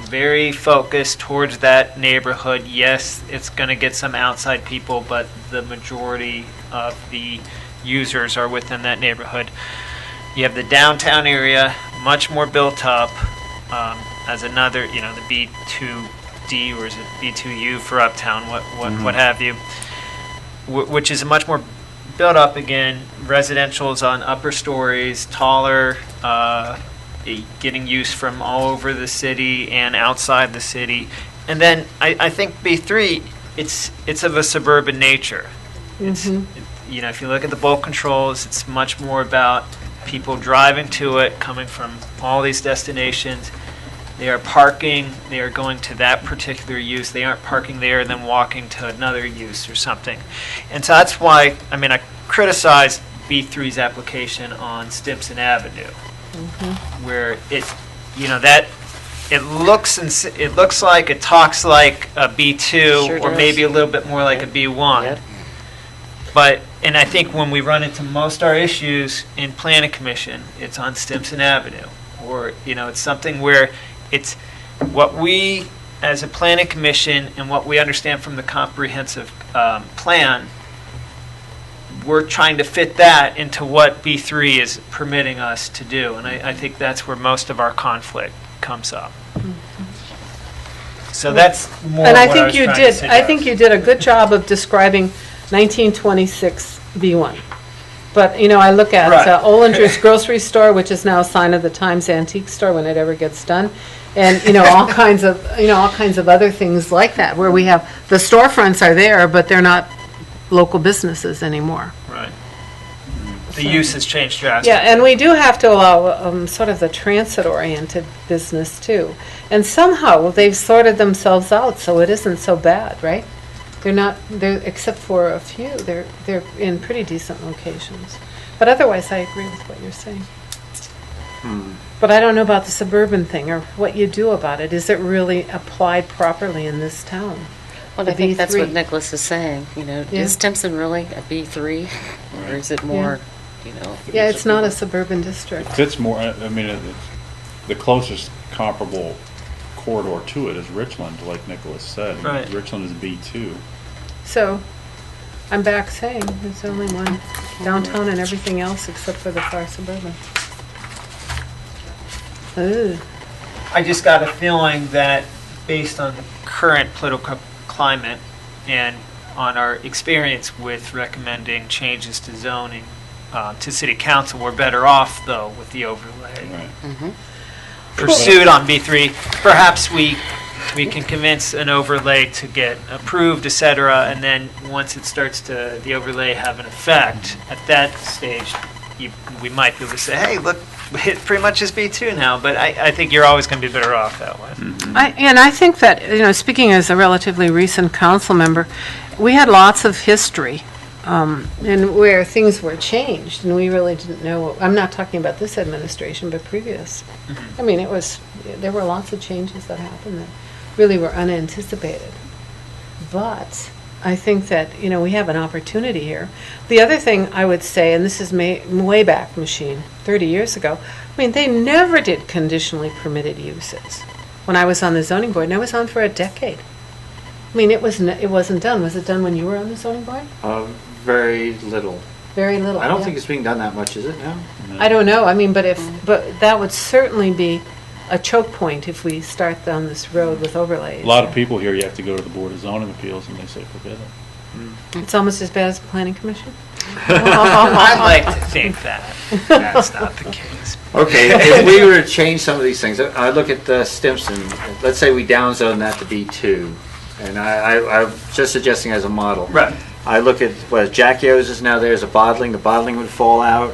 very focused towards that neighborhood. Yes, it's going to get some outside people, but the majority of the users are within that neighborhood. You have the downtown area, much more built up, as another, the B2D, or is it B2U for uptown, what have you, which is a much more built up, again, residential's on upper stories, taller, getting use from all over the city and outside the city. And then I think B3, it's of a suburban nature. It's, if you look at the bulk controls, it's much more about people driving to it, coming from all these destinations. They are parking, they are going to that particular use. They aren't parking there and then walking to another use or something. And so that's why, I criticized B3's application on Stimson Avenue, where it looks like, it talks like a B2, Sure or does. maybe a little bit more like a B1. Yep. And I think when we run into most our issues in Planning Commission, it's on Stimson Avenue. Or, it's something where it's what we, as a Planning Commission, and what we understand from the comprehensive plan, we're trying to fit that into what B3 is permitting us to do. And I think that's where most of our conflict comes up. So that's more And I what think was you trying to did. I suggest. think you did a good job of describing 1926 B1. But I look at Right. Ollinger's grocery store, which is now a sign of the Times Antique Store when it ever gets done, and all kinds of other things like that, where we have the storefronts are there, but they're not local businesses anymore. Right. The use has changed drastically. Yeah, and we do have to allow sort of the transit-oriented business too. And somehow they've sorted themselves out, so it isn't so bad, right? They're except for a few, they're in pretty decent locations. But otherwise, I agree with what you're saying. But I don't know about the suburban thing or what you do about it. Is it really applied properly in this town? Well, The I think that's what B3. Nicholas is saying, Yeah. is Stimson really a B3? Or is it more, Yeah, it's not a suburban district. Fits more, the closest comparable corridor to it is Richland, like Nicholas said. Right. Richland is B2. So, I'm back saying there's only one downtown and everything else except for the far suburban. Ooh. I just got a feeling that based on the current political climate and on our experience with recommending changes to zoning to city council, we're better off though with the overlay Right. pursued on B3. Perhaps we can convince an overlay to get approved, et cetera, and then once it starts to, the overlay have an effect, at that stage, we might be able to say, hey, look, it pretty much is B2 now, but I think you're always going to be better off that way. I think that, speaking as a relatively recent council member, we had lots of history and where things were changed, and we really didn't know. I'm not talking about this administration, but previous. I mean, there were lots of changes that happened that really were unanticipated. But I think that, we have an opportunity here. The other thing I would say, and this is way back machine, 30 years ago, they never did conditionally permitted uses. When I was on the zoning board, and I was on for a decade. It wasn't done. Was it done when you were on the zoning board? Very little. Very little. I don't yeah. think it's being done that much, is it now? I don't know. But that would certainly be a choke point if we start down this road with overlays. A lot of people here, you have to go to the Board of Zoning Appeals, and they say forbid it. It's almost as bad as the planning commission. I'd like to think that that's not the case. Okay, if we were to change some of these things, I look at Stimson, let's say we downzone that to B2, and I'm just suggesting as a model. Right. I look at what Jack Yo's is now, there's a bottling, the bottling would fall out.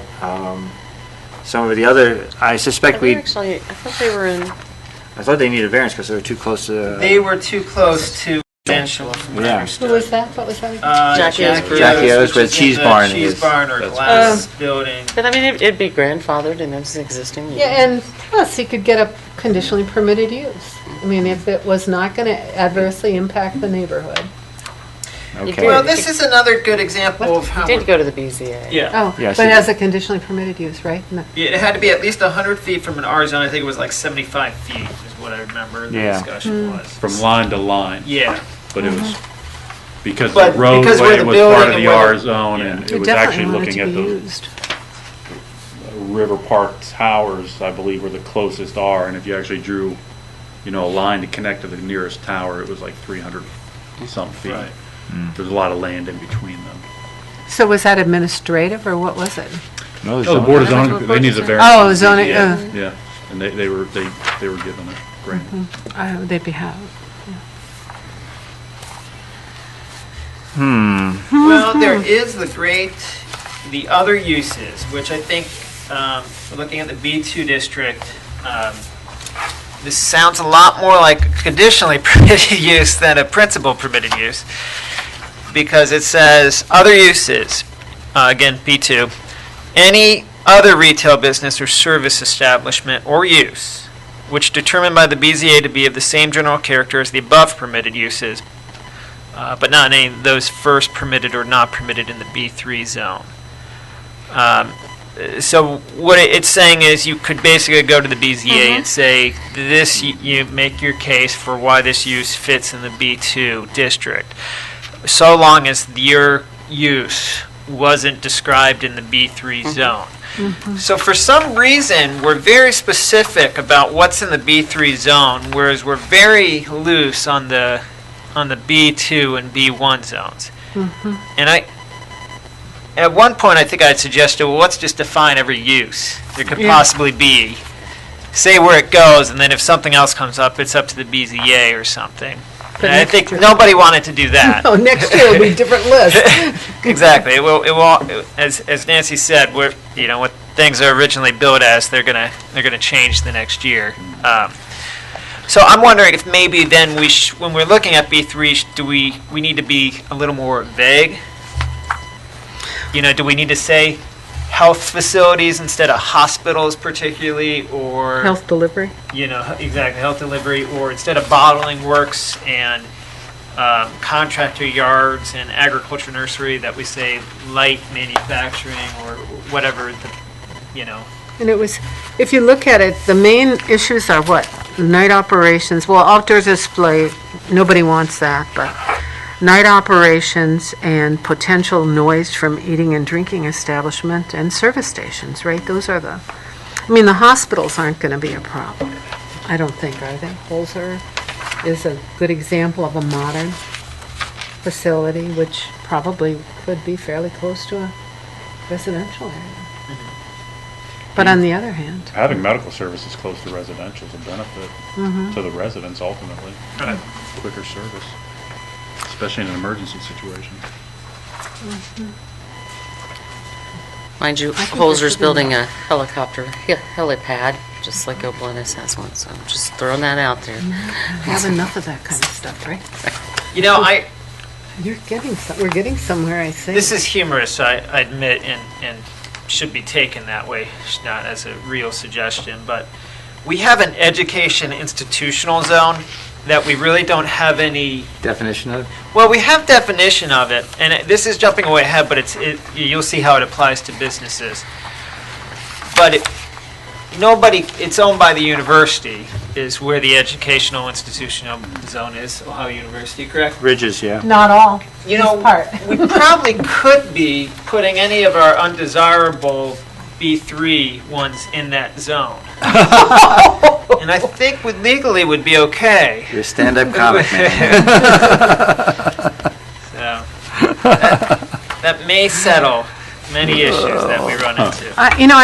Some of the other, I suspect I thought they were in, I thought they needed a variance because they were too close to. They were too close to residential, from what I Yeah. understood. Who was that? What was that again? Jack Yo's Brewery. Jack Yo's, where which the is cheese in barn cheese is. barn or That's glass building. but it'd be grandfathered in its existing use. Yeah, and plus, he could get a conditionally permitted use. If it was not going to adversely impact the neighborhood. Okay. Well, this is another good example of You how. did go to the BZA. Yeah. Oh, Yes, but it as did. a conditionally permitted use, right? No. It had to be at least 100 feet from an R zone. I think it was like 75 feet is what I remember the Yeah. discussion was. From line to line. Yeah. But it was, because the But because where roadway the was building part of and the where R the- zone, yeah. and You it was definitely actually want it looking to at be the used. River Park Towers, I believe, were the closest R, and if you actually drew, a line to connect to the nearest tower, it was like 300-some feet. Right. There's a lot of land in between them. So was that administrative, or what was it? No, the Board of Zoning, they needed a variance. Oh, from the zoning, ZBA. Yeah, and they were given it, granted. They'd be have. Well, there is the other uses, which I think, looking at the B2 district, this sounds a lot more like a conditionally permitted use than a principal permitted use, because it says other uses, again, B2, any other retail business or service establishment or use, which determined by the BZA to be of the same general character as the above permitted uses, but not any of those first permitted or not permitted in the B3 zone. So what it's saying is you could basically go to the BZA and say, this, you make your case for why this use fits in the B2 district, so long as your use wasn't described in the B3 zone. So for some reason, we're very specific about what's in the B3 zone, whereas we're very loose on the B2 and B1 zones. And at one point, I think I'd suggested, well, let's just define every use there could possibly be. Say where it goes, and then if something else comes up, it's up to the BZA or something. But And I think nobody wanted to do that. Oh, next year it'll be a different list. Exactly. It will, as Nancy said, what things are originally built as, they're gonna change the next year. So I'm wondering if maybe then when we're looking at B3, do we need to be a little more vague? Do we need to say health facilities instead of hospitals particularly, or Health delivery. exactly, health delivery, or instead of bottling works and contractor yards and agriculture nursery, that we say light manufacturing or whatever And it was, if you look at it, the main issues are what? Night operations, well, outdoor display, nobody wants that, but night operations and potential noise from eating and drinking establishment and service stations, right? Those are the hospitals aren't going to be a problem, I don't think, are they? Holzer is a good example of a modern facility, which probably could be fairly close to a residential area. But on the other hand, Having medical services close to residential is a benefit to the residents ultimately. Quicker service, especially in an emergency situation. Mind you, think there Holzer's should be building a helicopter helipad, just like Oblennis has one, so I'm just throwing that out there. have enough of that kind of stuff, right? We're getting somewhere, I think. This is humorous, I admit, and should be taken that way, not as a real suggestion, but we have an education institutional zone that we really don't have any, Definition of? well, we have definition of it, and this is jumping way ahead, but you'll see how it applies to businesses. But it's owned by the university, is where the educational institutional zone is, Ohio University, correct? Ridges, yeah. Not all. You know, we probably could be putting any of our undesirable B3 ones in that zone. And I think legally would be okay. You're a stand-up comic, man. So, that may settle many issues that we run into.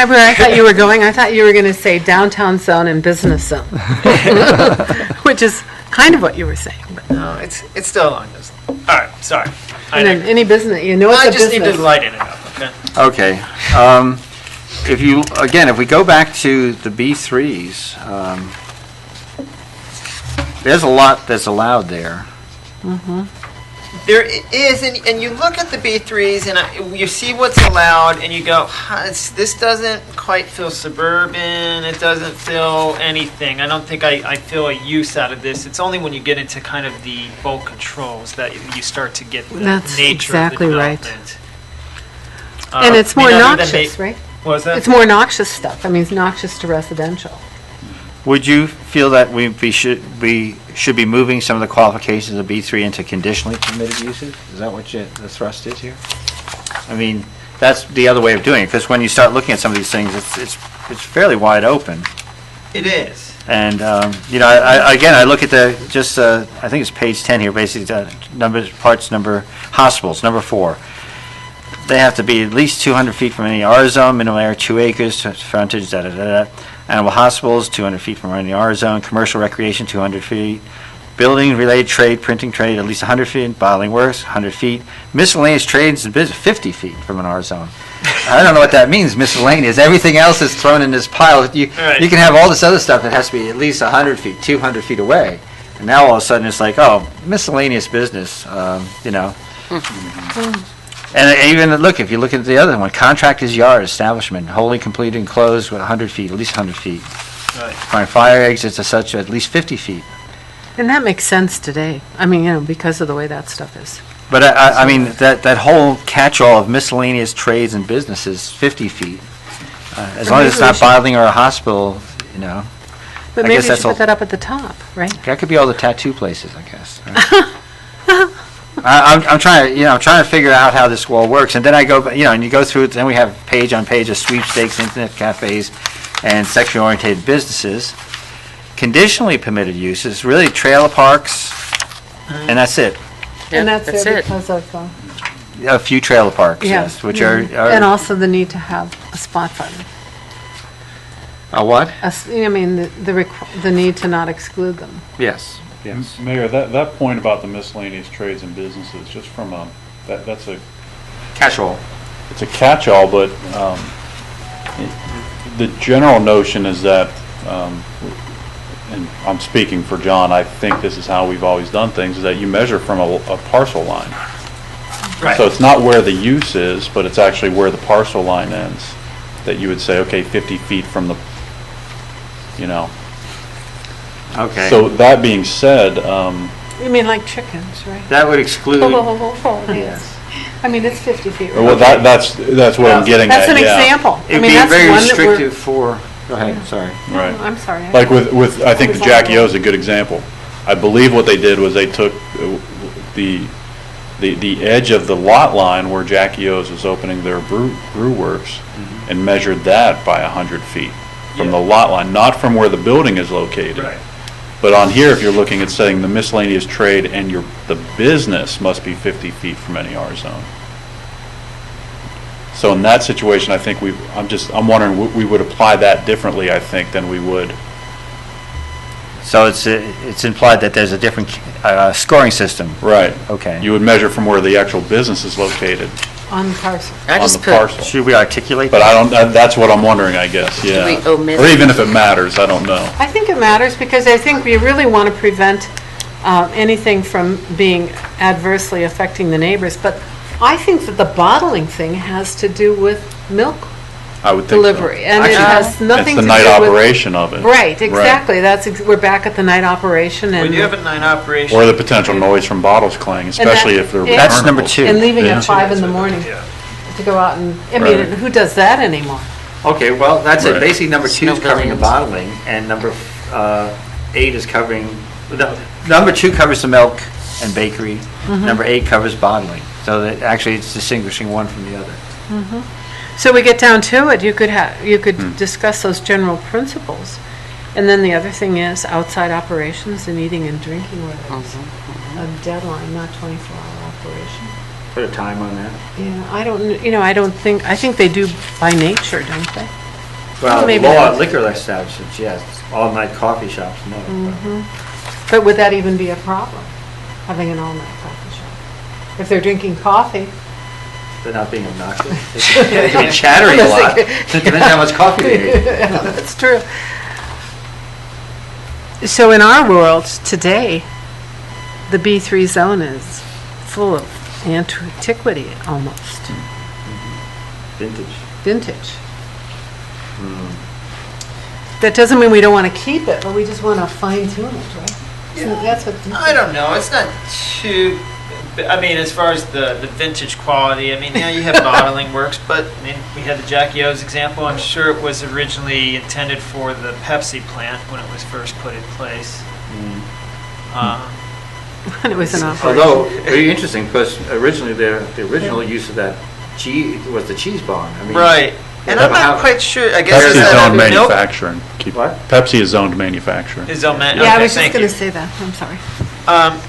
Where I thought you were going, I thought you were going to say downtown zone and business zone, which is kind of what you were saying. But. No, it's still along those lines. All right, sorry. And then any business, it's a I business. just need to lighten it up, okay? Okay. If we go back to the B3s, there's a lot that's allowed there. There is, and you look at the B3s and you see what's allowed and you go, this doesn't quite feel suburban, it doesn't feel anything. I don't think I feel a use out of this. It's only when you get into kind of the bulk controls that you start to get the That's nature exactly of the right. development. And it's more noxious, right? What was that? It's more noxious stuff. I mean, it's noxious to residential. Would you feel that we should be moving some of the qualifications of B3 into conditionally permitted uses? Is that what the thrust is here? I mean, that's the other way of doing it, because when you start looking at some of these things, it's fairly wide open. It is. And, I look at I think it's page 10 here, basically, hospitals, number 4. They have to be at least 200 feet from any R zone, minimum area 2 acres, frontage, Animal hospitals, 200 feet from any R zone. Commercial recreation, 200 feet. Building related trade, printing trade, at least 100 feet. Bottling works, 100 feet. Miscellaneous trades and business, 50 feet from an R zone. I don't know what that means, miscellaneous. Everything else is thrown in this pile. You can have all this other stuff that has to be at least 100 feet, 200 feet away. And now all of a sudden it's like, miscellaneous business, And even, look, if you look at the other one, contract is yard, establishment, wholly completed and closed with 100 feet, at least 100 feet. Right. Find fire exits as such at least 50 feet. And that makes sense today. I mean, because of the way that stuff is. But I mean, that whole catch-all of miscellaneous trades and businesses, 50 feet. As long as it's not bottling or a hospital, But I maybe guess you that's should all- put that up at the top, right? that could be all the tattoo places, I guess. I'm trying to figure out how this all works, and then I go, and you go through it. Then we have page on page of sweepstakes, internet cafes, and sexually oriented businesses. Conditionally permitted uses, really trailer parks, and that's it. And that's that's it it. because of, A few trailer parks, yes, which are and also the need to have a spot for them. a what? The need to not exclude them. Yes, yes. Mayor, that point about the miscellaneous trades and businesses, just from that's a Catch-all. it's a catch-all, but the general notion is that, and I'm speaking for John, I think this is how we've always done things, is that you measure from a parcel line. Right. So it's not where the use is, but it's actually where the parcel line ends, that you would say, okay, 50 feet from the, Okay. So that being said, You mean like chickens, right? that would exclude. Yes. I mean, it's 50 feet. well, that's what I'm getting at, That's an yeah. example. It would be very restrictive for. Go ahead. Sorry. Right. I'm sorry. Like with I think the Jackie O is a good example. I believe what they did was they took the edge of the lot line where Jackie O's was opening their brew works and measured that by 100 feet from the lot line, not from where the building is located. Right. But on here, if you're looking at saying the miscellaneous trade and the business must be 50 feet from any R zone. So in that situation, I think I'm wondering, we would apply that differently, I think, than we would. So it's implied that there's a different scoring system. Right. Okay. You would measure from where the actual business is located On the parcel. I on just the put, parcel. Should we articulate? But I don't, that's what I'm wondering, I guess, yeah. we omit- Or even if it matters, I don't know. I think it matters because I think we really want to prevent anything from being adversely affecting the neighbors. But I think that the bottling thing has to do with milk I would think so. delivery. And it Actually, has nothing It's to the do night with... operation of it. Right, exactly. We're back at the night operation and... We do have a night operation. Or the potential noise from bottles clanging, especially if they're That's returnables. number two. And leaving Yeah. at 5 in the morning Yeah. to go out and, I mean, Right. who does that anymore? Okay, well, that's it. Right. Basically, number 2 is covering the Snowbillions. bottling, and number 8 is covering, number 2 covers the milk and bakery. Number 8 covers bottling. So that actually it's distinguishing one from the other. So we get down to it, you could discuss those general principles. And then the other thing is outside operations and eating and drinking where there's a deadline, not 24-hour operation. Put a time on that. Yeah, I think they do by nature, don't they? Well, maybe law not. at liquor establishments, yes. All-night coffee shops, no. But would that even be a problem, having an all-night coffee shop? If they're drinking coffee, They're not being obnoxious. They can be chattering a lot. Depends how much coffee they drink. yeah, that's true. So in our world today, the B3 zone is full of antiquity almost, Vintage. vintage. That doesn't mean we don't want to keep it, but we just want to fine tune it, right? So that's what. I don't know, it's not too, I mean, as far as the vintage quality, I mean, yeah, you have bottling works, but, I mean, we had the Jackie O's example, I'm sure it was originally intended for the Pepsi plant when it was first put in place. When it was an operation. Although, very interesting, because originally, the original use of that cheese was the cheese bond. I mean, Right, and I'm How- not quite sure, I guess. Pepsi is is that owned milk manufacturing. What? Pepsi is owned manufacturing. Is owned Yeah, I okay, was just thank going you. to say that, I'm sorry.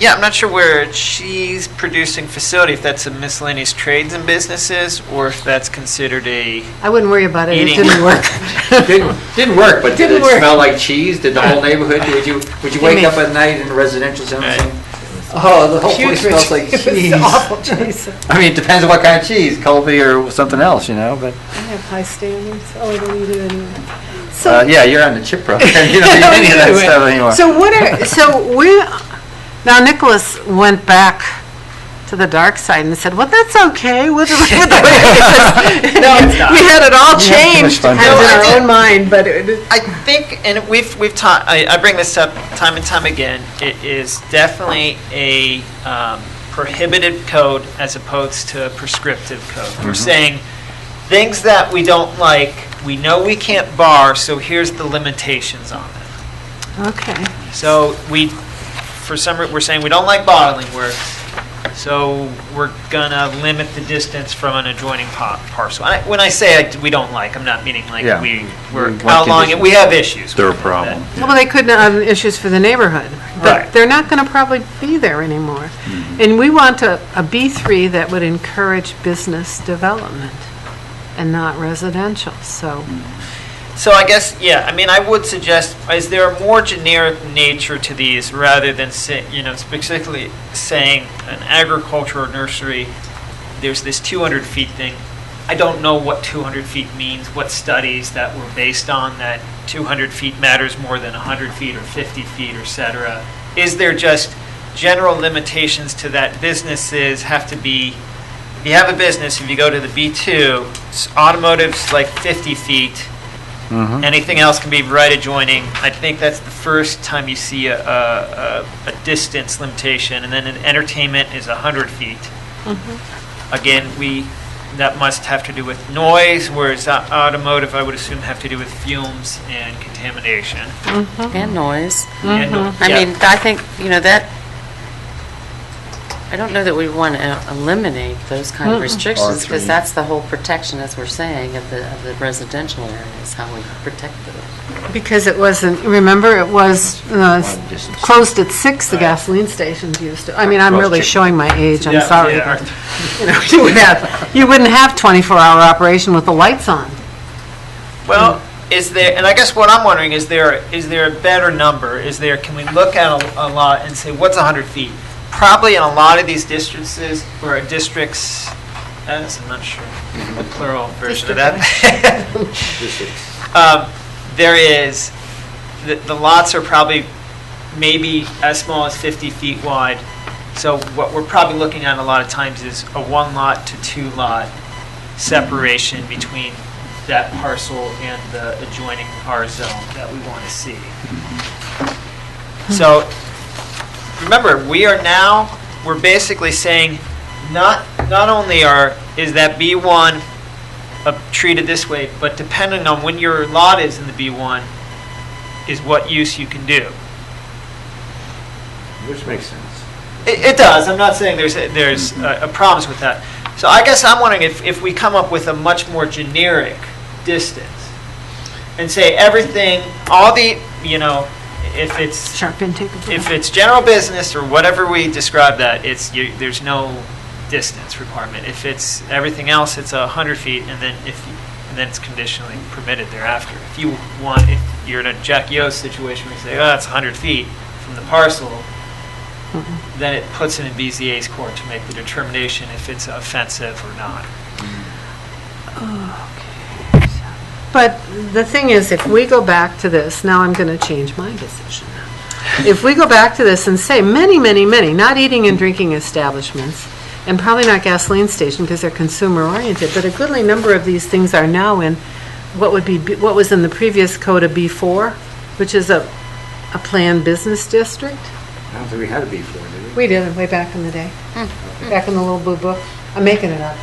Yeah, I'm not sure where a cheese producing facility, if that's a miscellaneous trades and businesses, or if that's considered a, I wouldn't worry about it, it Eating. didn't work. Didn't work, but did Didn't it work. smell like cheese? Did the whole neighborhood, would you wake mean- up at night in a residential zone and Right. say, oh, the whole place Putrid. smells like It was cheese? awful cheese. I mean, it depends on what kind of cheese, Colby or something else, you know, but, I have high standards. Oh, I don't eat it anymore. So yeah, you're on the chip program. You don't eat any of that Anyway, stuff anymore. So now Nicholas went back to the dark side and said, well, that's okay. We'll just leave it the way it is. No, it's not. We had it all changed fun. kind of No, in I our did- own mind, but I think, and we've taught, I bring this up time and time again, it is definitely a prohibited code as opposed to a prescriptive code. We're saying, things that we don't like, we know we can't bar, so here's the limitations on it. okay. So we're saying we don't like bottling works, so we're gonna limit the distance from an adjoining parcel. When I say we don't like, I'm not meaning like Yeah. we're We want outlawing it, we have issues. They're a with it. problem. Well, they couldn't have issues for the neighborhood, but Right. they're not going to probably be there anymore. And we want a B3 that would encourage business development and not residential, so. So I guess, yeah, I mean, I would suggest, is there a more generic nature to these rather than, specifically saying an agricultural nursery, there's this 200 feet thing. I don't know what 200 feet means, what studies that were based on that 200 feet matters more than 100 feet or 50 feet, et cetera. Is there just general limitations to that businesses have to be, if you have a business, if you go to the B2, automotive's like 50 feet, anything else can be right adjoining. I think that's the first time you see a distance limitation, and then an entertainment is 100 feet. Again, that must have to do with noise, whereas automotive, I would assume, have to do with fumes and contamination. And noise. And no- I yeah. mean, I think, that, I don't know that we want to eliminate those kind of restrictions, because R3. that's the whole protection, as we're saying, of the residential areas, how we protect those. Because it wasn't, remember, it was distance. closed at 6, the gasoline stations used to. I mean, I'm really showing my age, I'm Yeah, sorry. yeah. but, you wouldn't have 24-hour operation with the lights on. Well, is there, and I guess what I'm wondering, is there a better number? Can we look at a lot and say, what's 100 feet? Probably in a lot of these districts, or districts, I'm not sure the plural version of that. There is, the lots are probably maybe as small as 50 feet wide. So what we're probably looking at a lot of times is a 1 lot to 2 lot separation between that parcel and the adjoining R zone that we want to see. So, remember, we're basically saying, not only is that B1 treated this way, but depending on when your lot is in the B1, is what use you can do. Which makes sense. It does. I'm not saying there's problems with that. So I guess I'm wondering if we come up with a much more generic distance and say everything, all the, if it's Sharp intake. if it's general business or whatever we describe that, there's no distance requirement. If it's everything else, it's 100 feet, and then it's conditionally permitted thereafter. If you're in a Jack Yo's situation where you say, oh, it's 100 feet from the parcel, then it puts it in BZA's court to make the determination if it's offensive or not. But the thing is, if we go back to this, now I'm going to change my decision. If we go back to this and say many, many, many, not eating and drinking establishments, and probably not gasoline station because they're consumer oriented, but a goodly number of these things are now in what was in the previous code of B4, which is a planned business district. I don't think we had a B4, did we? We did it way back in the day, back in the little blue book. I'm making it up.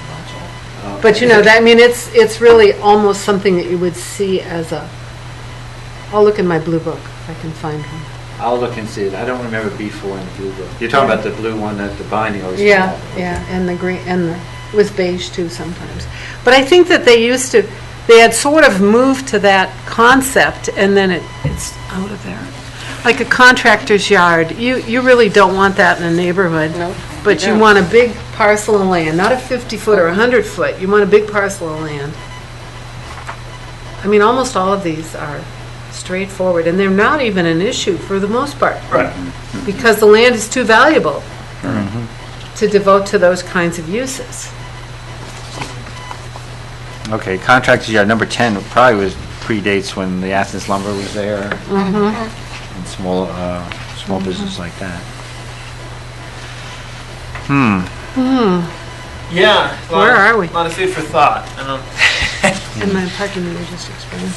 Oh. But it's really almost something that you would see as I'll look in my blue book if I can find one. I'll look and see it. I don't remember B4 in the blue book. You're talking about the blue one that the binding always Yeah, came out. yeah, and the green, it was beige too sometimes. But I think that they had sort of moved to that concept and then it's out of there. Like a contractor's yard, you really don't want that in a neighborhood. No, But you want a big parcel of land, not a 50-foot or 100-foot. You want a big parcel of land. I mean, almost all of these are straightforward, and they're not even an issue for the most part. Right. Because the land is too valuable to devote to those kinds of uses. Okay, contractors yard number 10 probably predates when the Athens lumber was there. And small business like that. Yeah. Where are we? A lot of food for thought. In my parking meter just explained.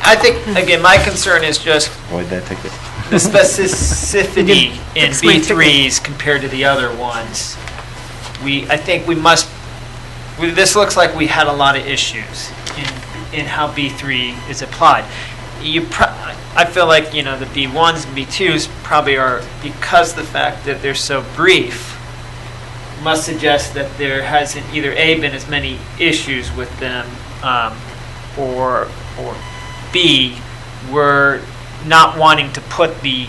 I think, again, my concern is just Avoid that ticket. the specificity in Fix my ticket. B3s compared to the other ones. I think we must, this looks like we had a lot of issues in how B3 is applied. I feel like, the B1s and B2s probably are, because the fact that they're so brief, must suggest that there hasn't either A, been as many issues with them, or B, we're not wanting to put the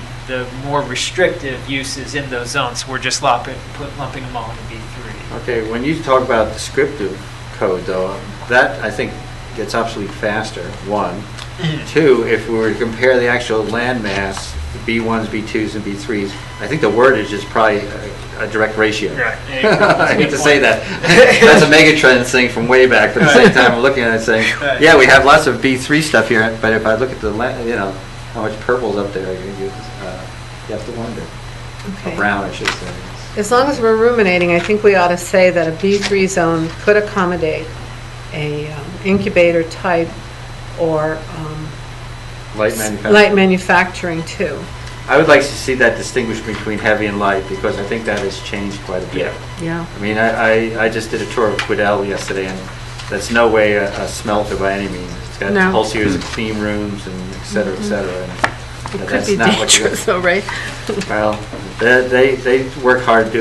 more restrictive uses in those zones. We're just lumping them all into B3. Okay, when you talk about descriptive code, though, that I think gets obsolete faster, one. Two, if we were to compare the actual land mass, B1s, B2s, and B3s, I think the wordage is probably a direct ratio. Right. I hate to say that. That's a Megatrend thing from way back, but at the same time, I'm looking at it saying, Right. yeah, we have lots of B3 stuff here, but if I look at the, how much purple's up there, you have to wonder. Okay. Or brown, I should say. As long as we're ruminating, I think we ought to say that a B3 zone could accommodate a incubator type or Light manufacturing. light manufacturing too. I would like to see that distinguished between heavy and light, because I think that has changed quite a bit. Yeah. I mean, I just did a tour of Quiddell yesterday, and that's no way a smelter by any means. It's got No. whole series of clean rooms and et cetera, et cetera. And It could that's be not what you're dangerous though, right? Well, they work hard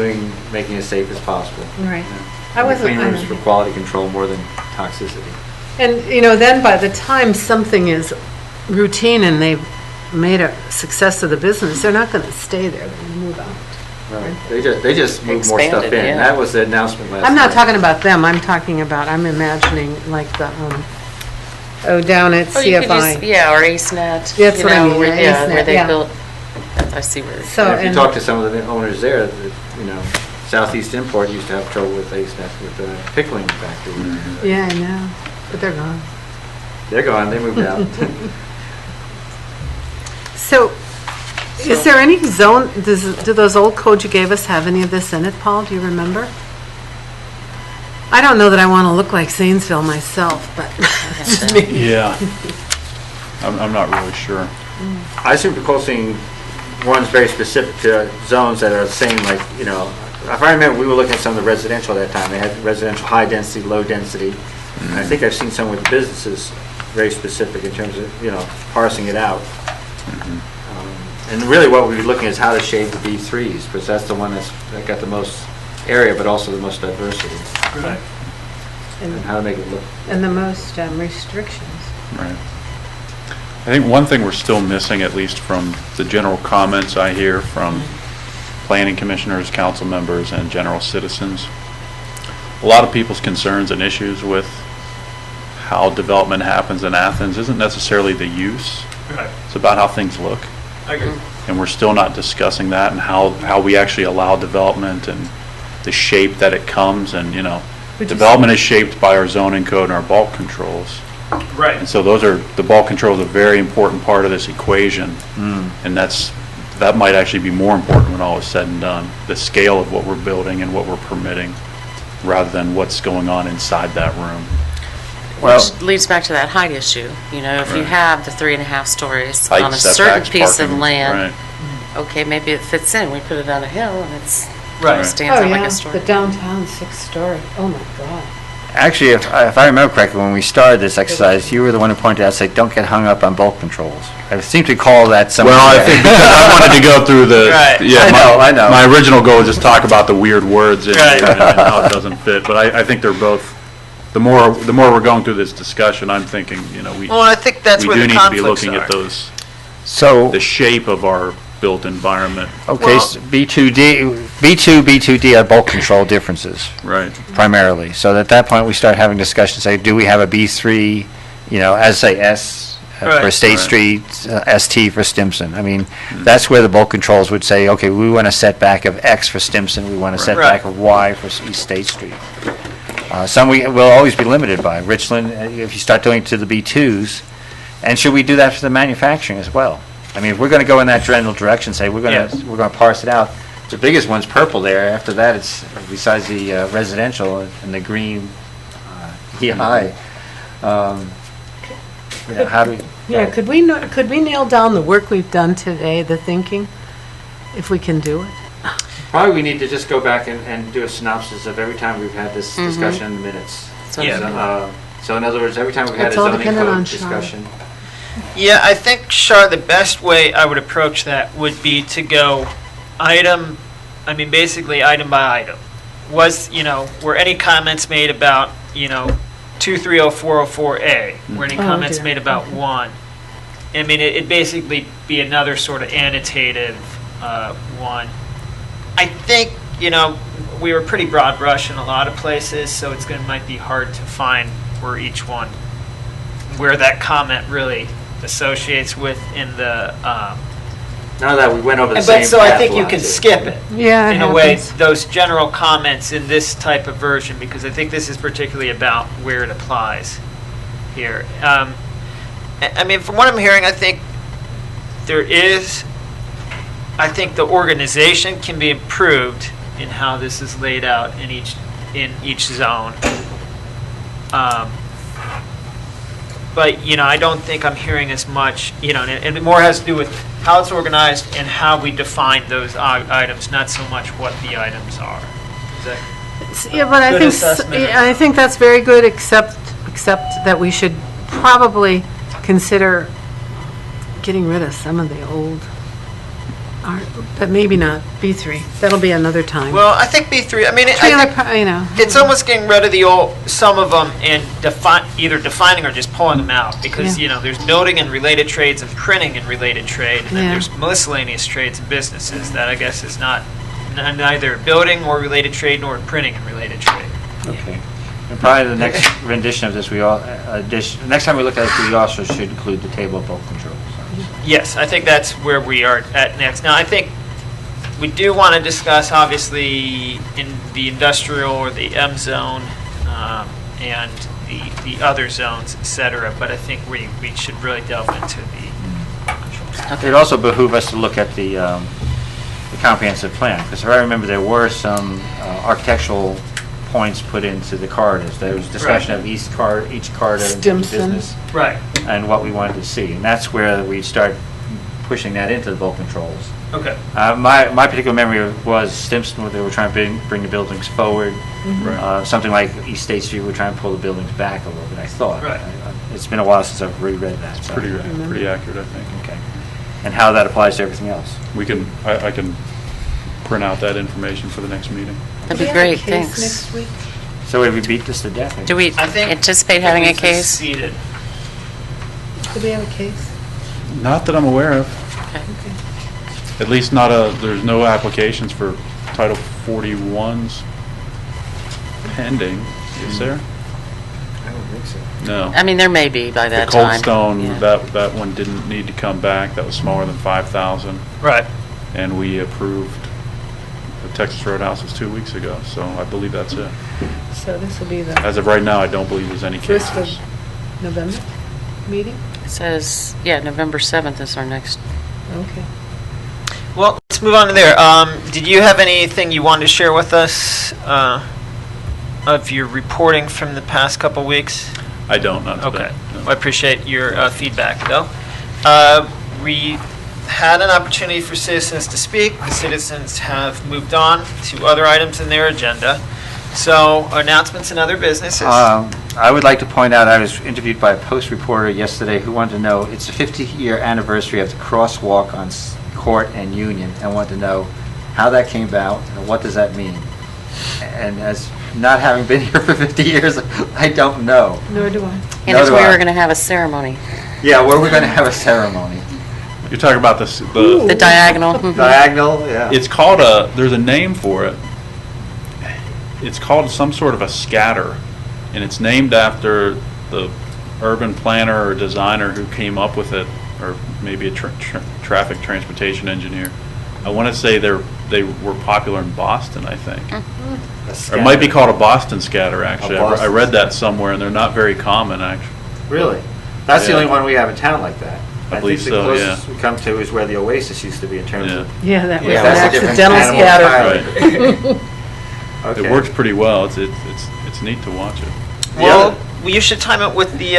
making it as safe as possible. Right. I I wasn't- Clean I rooms don't- for quality control more than toxicity. And, then by the time something is routine and they've made a success of the business, they're not going to stay there, they're going to move out. Right. They just move more stuff in. Expanded, yeah. That was the announcement last night. I'm not talking about them, I'm imagining like the, down at Oh, you could CFI. use, or AceNet. That's what I mean, where- yeah, where AceNet, they yeah. built, I see where. So, And if you talk to some of the owners there, Southeast Import used to have trouble with AceNet, with the pickling factory. Yeah, I know, but they're gone. They're gone, they moved out. So, is there any zone, do those old codes you gave us have any of this in it, Paul? Do you remember? I don't know that I want to look like Zanesville myself, but it's just me. Yeah. I'm not really sure. I seem to recall seeing ones very specific to zones that are the same, like, you know, if I remember, we were looking at some of the residential at that time. They had residential high density, low density. And I think I've seen some with the businesses very specific in terms of, you know, parsing it out. And really what we're looking at is how to shade the B3s, because that's the one that got the most area, but also the most diversity. Right. And how to make it look. And the most restrictions. Right. I think one thing we're still missing, at least from the general comments I hear from planning commissioners, council members, and general citizens, a lot of people's concerns and issues with how development happens in Athens isn't necessarily the use. Right. It's about how things look. I agree. And we're still not discussing that and how we actually allow development and the shape that it comes. And, you know, development is shaped by our zoning code and our bulk controls. Right. And so the bulk control is a very important part of this equation. And that might actually be more important when all is said and done, the scale of what we're building and what we're permitting, rather than what's going on inside that room. Which leads back to that height issue. You know, if you Right. have the 3.5 stories Height, on a certain setbacks, piece of parking, land, right. okay, maybe it fits in. We put it on a hill and it's Right. stands Oh, out like yeah, a story. the downtown 6-story. Oh, my God. Actually, if I remember correctly, when we started this exercise, you were the one who pointed out, say, don't get hung up on bulk controls. I seem to recall that somewhere. Well, I think because I wanted to go through the, Right. yeah, I know. my original goal was just talk about the weird words in Right. here and how it doesn't fit. But I think they're both, the more we're going through this discussion, I'm thinking, you know, we Well, I think that's we where do the need to be conflicts looking are. at those, So, the shape of our built environment. okay, Well- so B2, B2D are bulk control differences Right. primarily. So at that point, we start having discussions, say, do we have a B3, you know, as say S for Right. State Right. Street, ST for Stimson. I mean, that's where the bulk controls would say, okay, we want a setback of X for Stimson, we want a setback Right. of Y for East State Street. Some we will always be limited by. Richland, if you start doing it to the B2s, and should we do that for the manufacturing as well? I mean, if we're going to go in that general direction, say we're going Yes. to parse it out. The biggest one's purple there. After that, it's besides the residential and the green EI. You know, how do we? Yeah, could we nail down the work we've done today, the thinking, if we can do it? Probably we need to just go back and do a synopsis of every time we've had this discussion in the minutes. So Yeah. So in other words, every time we've had a It's all zoning dependent on code Charlotte. discussion. Yeah, I think, Char, the best way I would approach that would be to go basically item by item. Were any comments made about, 230-404A? Were any Oh, comments dear. made about 1? I mean, it'd basically be another sort of annotative one. I think, we were pretty broad brush in a lot of places, so might be hard to find where that comment really associates with in the. Now that we went over the same But so I path think a you lot, can too. skip it. Yeah, it In a way, happens. those general comments in this type of version, because I think this is particularly about where it applies here. From what I'm hearing, I think the organization can be improved in how this is laid out in each zone. But, I don't think I'm hearing as much, and it more has to do with how it's organized and how we define those items, not so much what the items are. Is that Yeah, but Good assessment. I think that's very good, except that we should probably consider getting rid of some of the old art, but maybe not B3. That'll be another time. Well, I think B3, it's almost getting rid of some of them and either defining or just pulling them out, because, Yeah. there's building and related trades and printing and related trade, and then Yeah. there's miscellaneous trades and businesses that I guess is neither building or related trade nor printing and related trade. Okay. And probably the next rendition of this, next time we look at it, we also should include the table of bulk controls. Yes, I think that's where we are at next. Now, I think we do want to discuss, obviously, in the industrial or the M zone and the other zones, et cetera, but I think we should really delve into the controls. It'd also behoove us to look at the comprehensive plan, because if I remember, there were some architectural points put into the corridors. There was discussion of each corridor in terms of Stimson. business Right. and what we wanted to see. And that's where we start pushing that into the bulk controls. Okay. My particular memory was Stimson, where they were trying to bring the buildings forward. Right. Something like East State Street, we're trying to pull the buildings back a little bit, I thought. Right. It's been a while since I've reread that. so- Pretty accurate, I think. Okay. And how that applies to everything else. I can print out that information for the next meeting. That'd be great, thanks. Next week? So if we beat this to death. Do we I think anticipate having a at least it's case? seated. Do we have a case? Not that I'm aware of. Okay. At least there's no applications for Title 41s pending, is there? I don't think so. No. I mean, there may be by The that Cold time. Stone, Yeah. that one didn't need to come back. That was smaller than 5,000. Right. And we approved the Texas Roadhouses 2 weeks ago, so I believe that's it. So this will be the As of right now, I don't believe there's any first cases. of November meeting? It says, yeah, November 7th is our next. Okay. Well, let's move on to there. Did you have anything you wanted to share with us of your reporting from the past couple weeks? I don't, not today. Okay. no. Well, I appreciate your feedback, though. We had an opportunity for citizens to speak. The citizens have moved on to other items in their agenda. So announcements and other businesses. I would like to point out, I was interviewed by a Post reporter yesterday who wanted to know, it's the 50-year anniversary of the crosswalk on Court and Union, and wanted to know how that came about and what does that mean. And as not having been here for 50 years, I don't know. Nor do I. And Nor if do we I. were going to have a ceremony, Yeah, where we're going to have a ceremony. You're talking about the the diagonal. mhm. Diagonal, yeah. it's called there's a name for it. It's called some sort of a scatter, and it's named after the urban planner or designer who came up with it, or maybe a traffic transportation engineer. I want to say they were popular in Boston, I think. Or it might be called a Boston scatter, actually. I read that somewhere, and they're not very common, actually. Really? That's the Yeah. only one we have in town like that. I believe think so, the closest we come to is where the Oasis used to be in terms Yeah. of... Yeah, that was Yeah, an that's a different accidental animal scatter. Right. Okay. It works pretty well. It's neat to watch it. Well, you should time it with the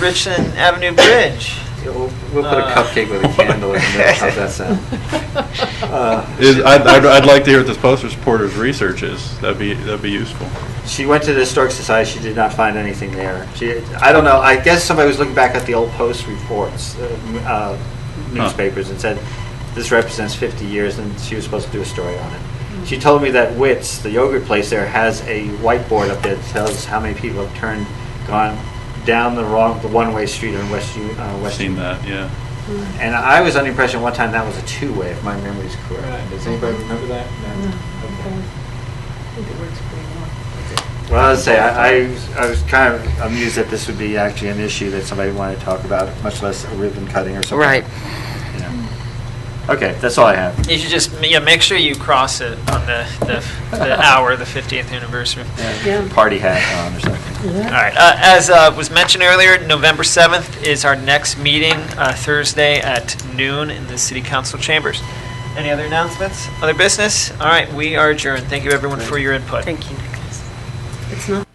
Richland Avenue Bridge. Yeah, we'll put a cupcake with a candle in the middle. How's that sound? I'd like to hear what this Post reporter's research is. That'd be useful. She went to the Historic Society. She did not find anything there. I don't know. I guess somebody was looking back at the old Post reports, newspapers, and said this represents 50 years, and she was supposed to do a story on it. She told me that Witt's, the yogurt place there, has a whiteboard up there that tells how many people have gone down the one-way street on West I've seen Union. that, yeah. And I was under the impression one time that was a two-way, if my memory is correct. Does anybody remember that? No. Okay. I think it works pretty well. Well, I'd say, I was kind of amused that this would be actually an issue that somebody wanted to talk about, much less a ribbon cutting or something. Right. You know. Okay, that's all I have. You should just make sure you cross it on the hour, the 50th anniversary. Yeah. Party hat on or something. All right. As was mentioned earlier, November 7th is our next meeting, Thursday at noon in the City Council chambers. Any other announcements? Other business? All right, we are adjourned. Thank you, everyone, for your input. Thank you, Nicholas. It's not